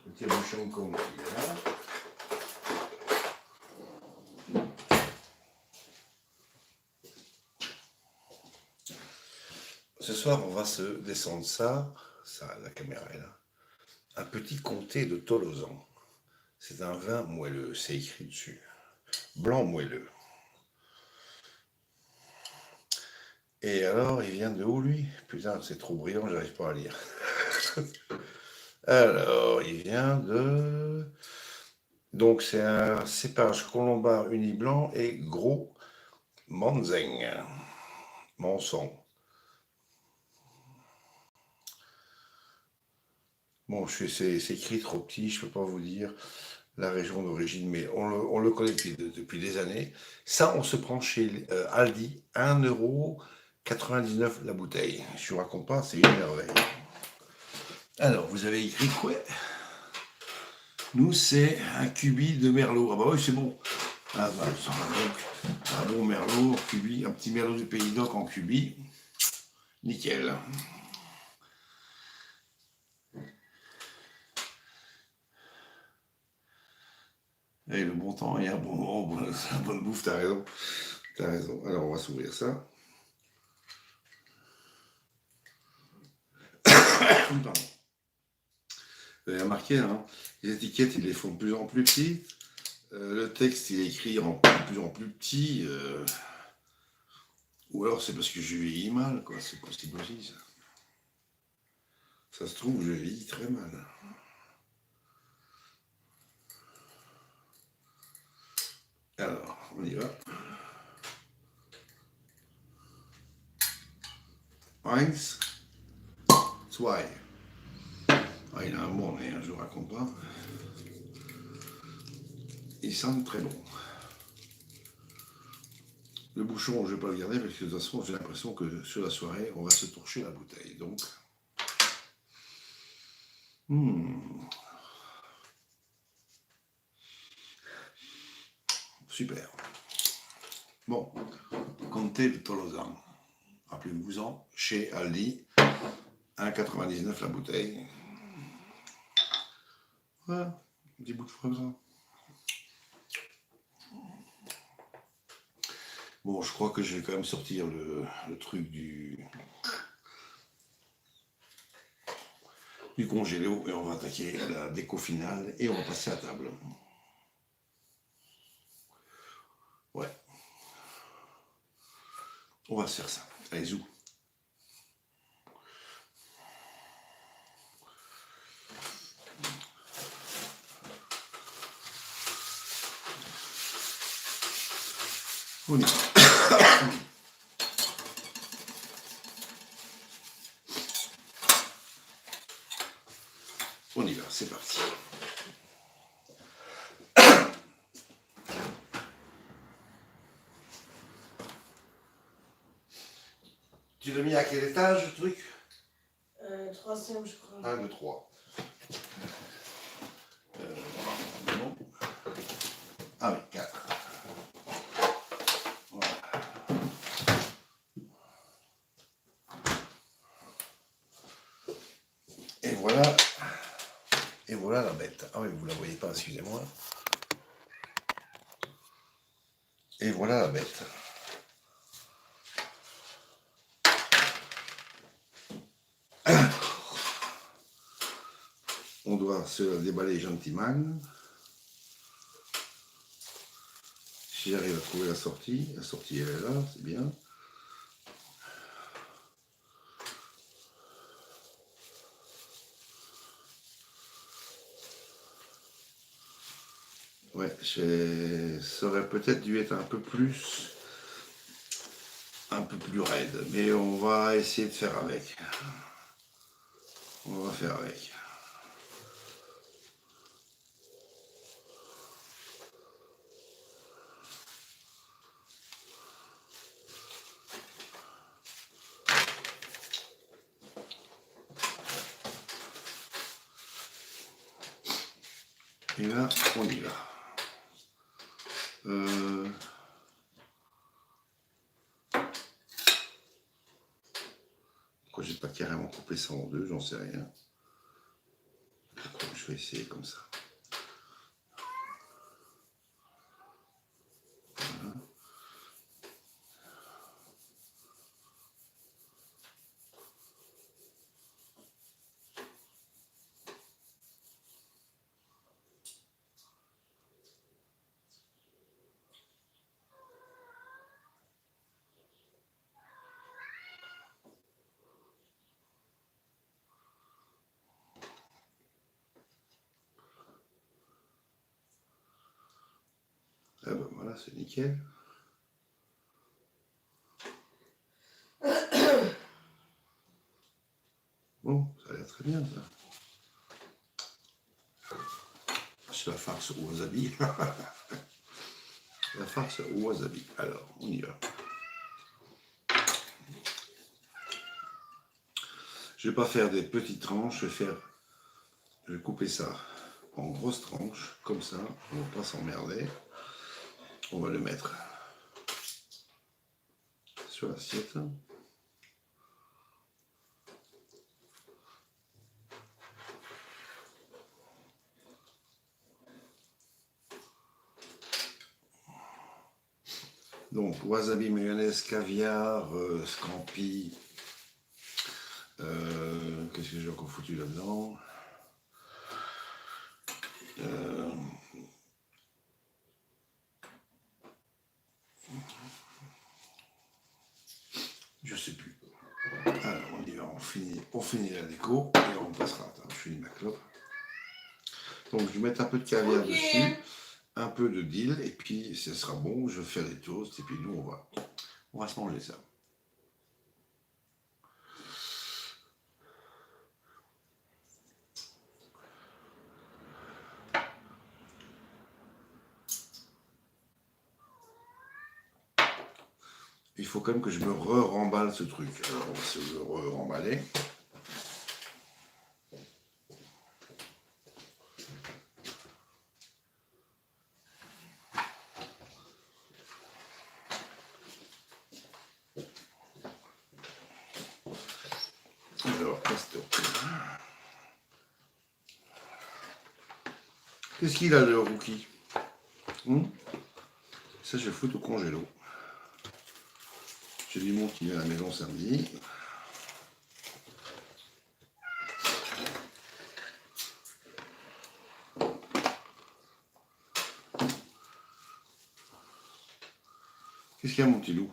Le petit bouchon comme il est là. soir, on va se descendre ça, la caméra est là, un petit comté de Tolosan. C'est un vin moelleux, c'est écrit dessus. Blanc moelleux. Et alors, il vient de où, lui? Putain, c'est trop brillant, j'arrive pas à lire. Alors, il vient de... Donc, c'est un cépage colombard uni blanc et gros Manzeng. Manson. Bon, c'est écrit trop petit, je peux pas vous dire la région d'origine, mais on le connaît depuis des années. Ça, on se prend chez Aldi, 1,99 € la bouteille. Je vous raconte pas, c'est une merveille. Alors, vous avez écrit quoi? Nous, c'est un cubi de merlot. Ah bah oui, c'est bon. Ah bah, donc, un bon merlot en cubi, un petit merlot du Pays d'Oc en cubi. Nickel. Et le bon temps et un bon moment, la bonne bouffe, t'as raison. T'as raison. Alors, on va s'ouvrir ça. Pardon. Vous avez remarqué, hein, les étiquettes, ils les font de plus en plus petits. Le texte, il est écrit de plus en plus petit. Ou alors c'est parce que je vieillis mal, quoi. C'est possible aussi, ça. Ça se trouve, je vieillis très mal. Alors, on y va. Eins, zwei. Ah, il a un bon nez, hein, je vous raconte pas. Il sent très bon. Le bouchon, je vais pas le garder parce que de toute façon, j'ai l'impression que sur la soirée, on va se torcher la bouteille. Donc, super. Bon, Comté de Tolosan. Rappelez-vous-en, chez Aldi, 1,99 € la bouteille. Voilà, un petit bout de foie gras. Bon, je crois que je vais quand même sortir le truc du congélo et on va attaquer la déco finale et on va passer à table. Ouais. On va se faire ça. Allez, zou. On y va. On y va, c'est parti. Tu l'as mis à quel étage, le truc? Troisième, je crois. 1, 2, 3. Non. Ah oui, 4. Voilà. Et voilà. Et voilà la bête. Ah oui, vous la voyez pas, excusez-moi. Et voilà la bête. On doit se la déballer gentiment. Si j'arrive à trouver la sortie elle est là, c'est bien. Ouais, ça aurait peut-être dû être un peu plus raide, mais on va essayer de faire avec. On va faire avec. Et là, on y va. Pourquoi j'ai pas carrément coupé ça en deux, j'en sais rien. Je vais essayer comme ça. Voilà. Voilà, c'est nickel. Bon, ça a l'air très bien, ça. C'est la farce au wasabi. La farce au wasabi. Alors, on y va. Je vais pas faire des petites tranches, je vais couper ça en grosses tranches, comme ça, on va pas s'emmerder. On va le mettre sur l'assiette. Donc, wasabi, mayonnaise, caviar, scampi. Qu'est-ce que j'ai encore foutu là-dedans? Je sais plus. Alors, on y va, on finit la déco et on passera. Attends, je finis ma clope. Donc, je vais mettre un peu de caviar dessus, un peu de dill, et puis ce sera bon. Je vais faire des toasts, et puis nous, on va se manger ça. Il faut quand même que je me remballe ce truc. Alors, on va se le remballer. Alors, Castor. Qu'est-ce qu'il a, le rookie? Ça, je vais foutre au congélo. J'ai du monde qui vient à la maison samedi. Qu'est-ce qu'il y a, mon petit loup?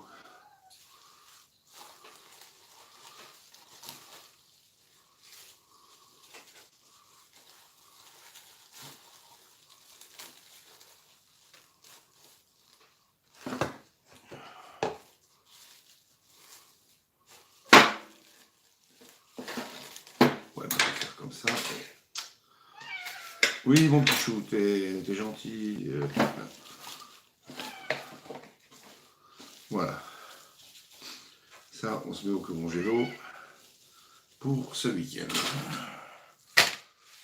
Ouais, on va faire comme ça. Oui, mon petit chou, t'es gentil. Voilà. Ça, on se met au congélo pour ce week-end.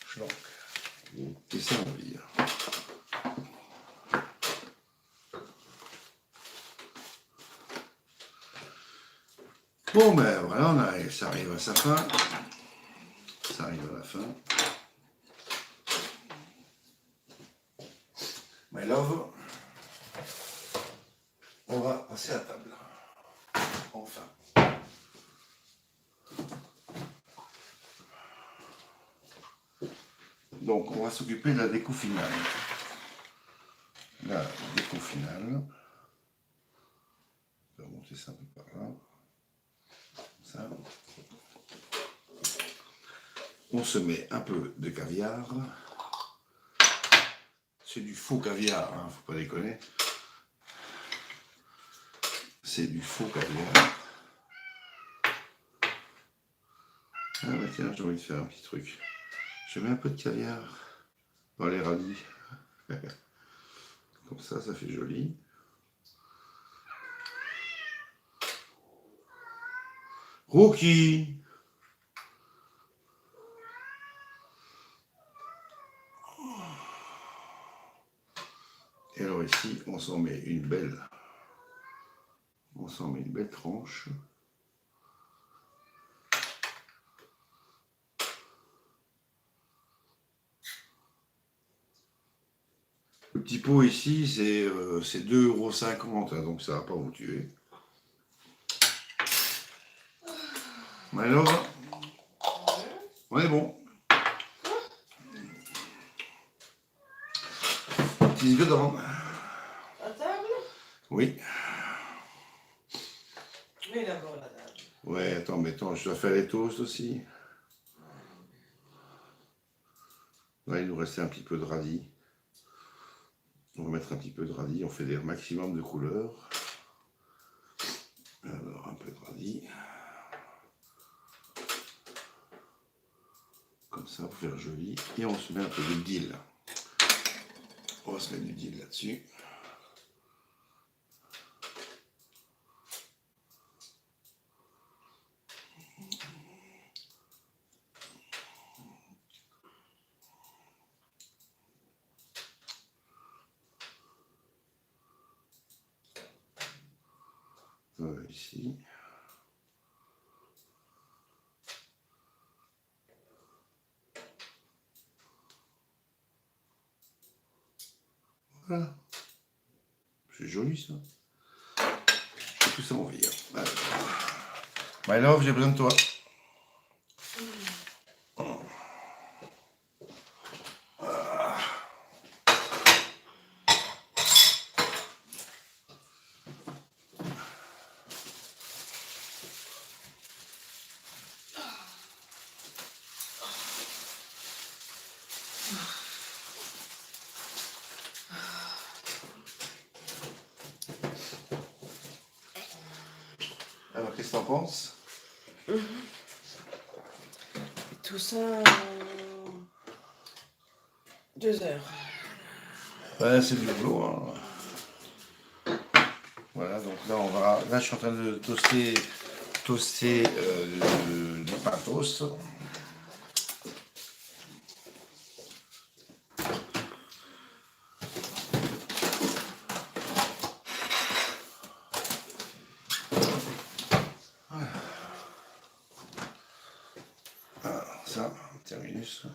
Schlank. Et ça, on va dire. Bon, ben voilà, ça arrive à sa fin. Ça arrive à la fin. My love. On va passer à table. Enfin. Donc, on va s'occuper de la déco finale. La déco finale. On va monter ça un peu par là. Ça. On se met un peu de caviar. C'est du faux caviar, hein, faut pas déconner. C'est du faux caviar. Ah bah tiens, j'ai envie de faire un petit truc. Je mets un peu de caviar dans les radis. Comme ça fait joli. Rookie! Et alors ici, on s'en met une belle tranche. Le petit pot ici, c'est 2,50 €, hein, donc ça ne va pas vous tuer. Alors, on est bon. Petite dedans. À table? Oui. Mais d'abord la table. Ouais, attends, je dois faire les toasts aussi. Là, il nous restait un petit peu de radis. On va mettre un petit peu de radis, on fait des maximum de couleurs. Alors, un peu de radis. Comme ça, pour faire joli. Et on se met un peu de dill. On va se mettre du dill là-dessus. Voilà, ici. Voilà. C'est joli ça. Je vais tout ça m'envahir. My love, j'ai besoin de toi. Alors, qu'est-ce que t'en penses? Tout ça, 2 heures. Ouais, c'est du boulot. Hein. Voilà, donc là, là, je suis en train de toaster du pain toast. Ça, terminus.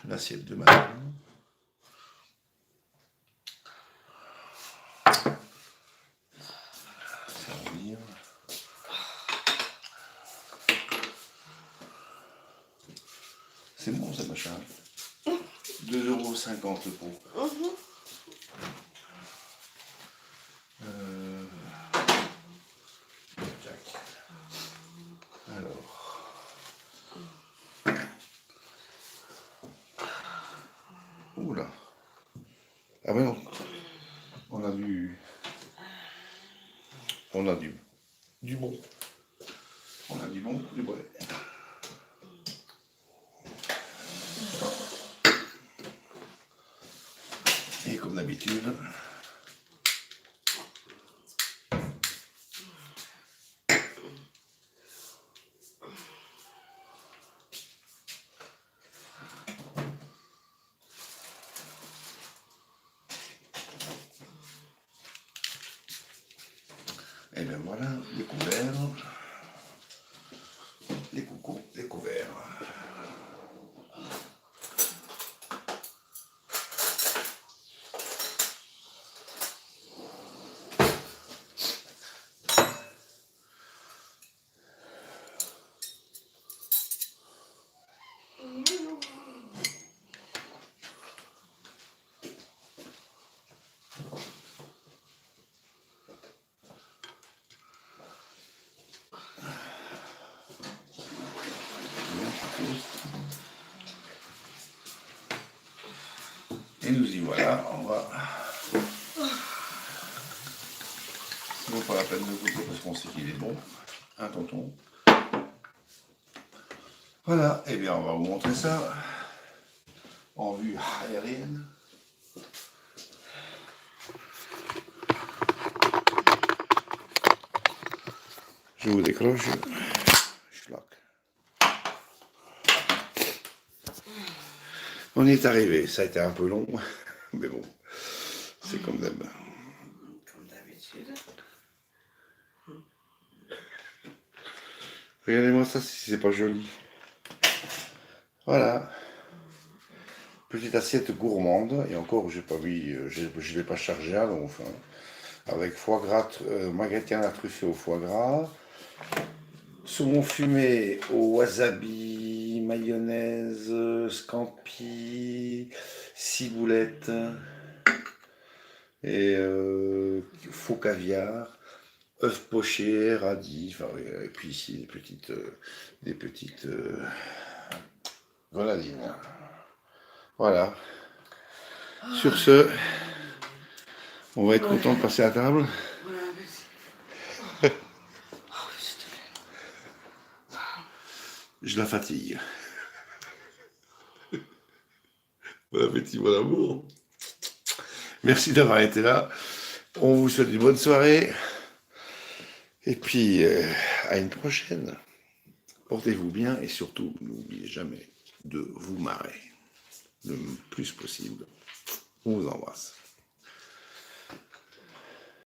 L'assiette de madame. Servir. C'est bon, ça, machin. 2,50 € le pot. Alors. Oula. Ah ben non. On a du bon. On a du bon, du vrai. Et comme d'habitude, et bien voilà, les couverts, les coucous, les couverts. Et nous y voilà, on va. C'est bon, pas la peine de goûter parce qu'on sait qu'il est bon. Un tonton. Voilà, et bien on va vous montrer ça en vue aérienne. Je vous décroche. Schlock. On y est arrivé, ça a été un peu long, mais bon, c'est comme d'hab. Comme d'habitude. Regardez-moi ça si c'est pas joli. Voilà. Petite assiette gourmande, et encore j'ai pas mis, je ne l'ai pas chargé à donc, enfin, avec foie gras, magrétienne truffée au foie gras, saumon fumé au wasabi, mayonnaise, scampi, ciboulette, et faux caviar, œufs pochés, radis, enfin, et puis ici des petites grenadines. Voilà. Sur ce, on va être content de passer à table. Je la fatigue. Bon appétit, mon amour. Merci d'avoir été là. On vous souhaite une bonne soirée. Et puis, à une prochaine. Portez-vous bien et surtout, n'oubliez jamais de vous marrer le plus possible. On vous embrasse.